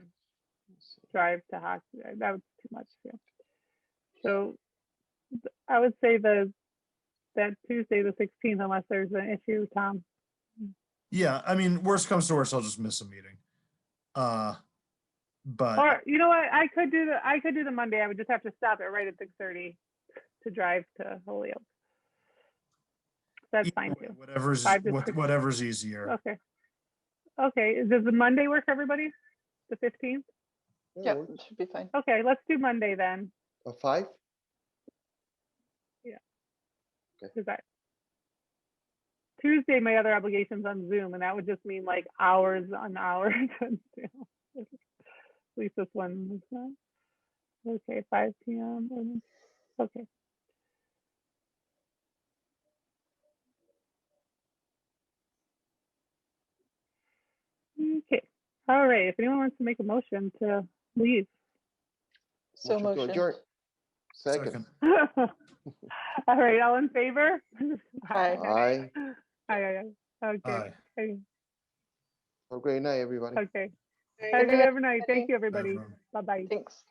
drive to hockey. That was too much. Yeah. So I would say that Tuesday the 16th, unless there's an issue, Tom. Yeah, I mean, worst comes to worst, I'll just miss a meeting. But Or you know what? I could do the Monday. I would just have to stop it right at 6:30 to drive to Holyoke. That's fine too. Whatever's easier. Okay. Okay. Does the Monday work for everybody? The 15th? Yep, it should be fine. Okay, let's do Monday then. A 5? Yeah. Okay. Because Tuesday, my other obligations on Zoom, and that would just mean like hours on hours. At least this one is not. Okay, 5 p.m. Okay. Okay. All right. If anyone wants to make a motion to leave. So Motion to motion. adjourn. Second. All right. All in favor? Aye. Aye. Aye. Okay. Aye. Okay. Have a great night, everybody. Okay. Right. Have a Good good night, overnight. Thank you, everybody. everyone. Bye-bye. Thanks.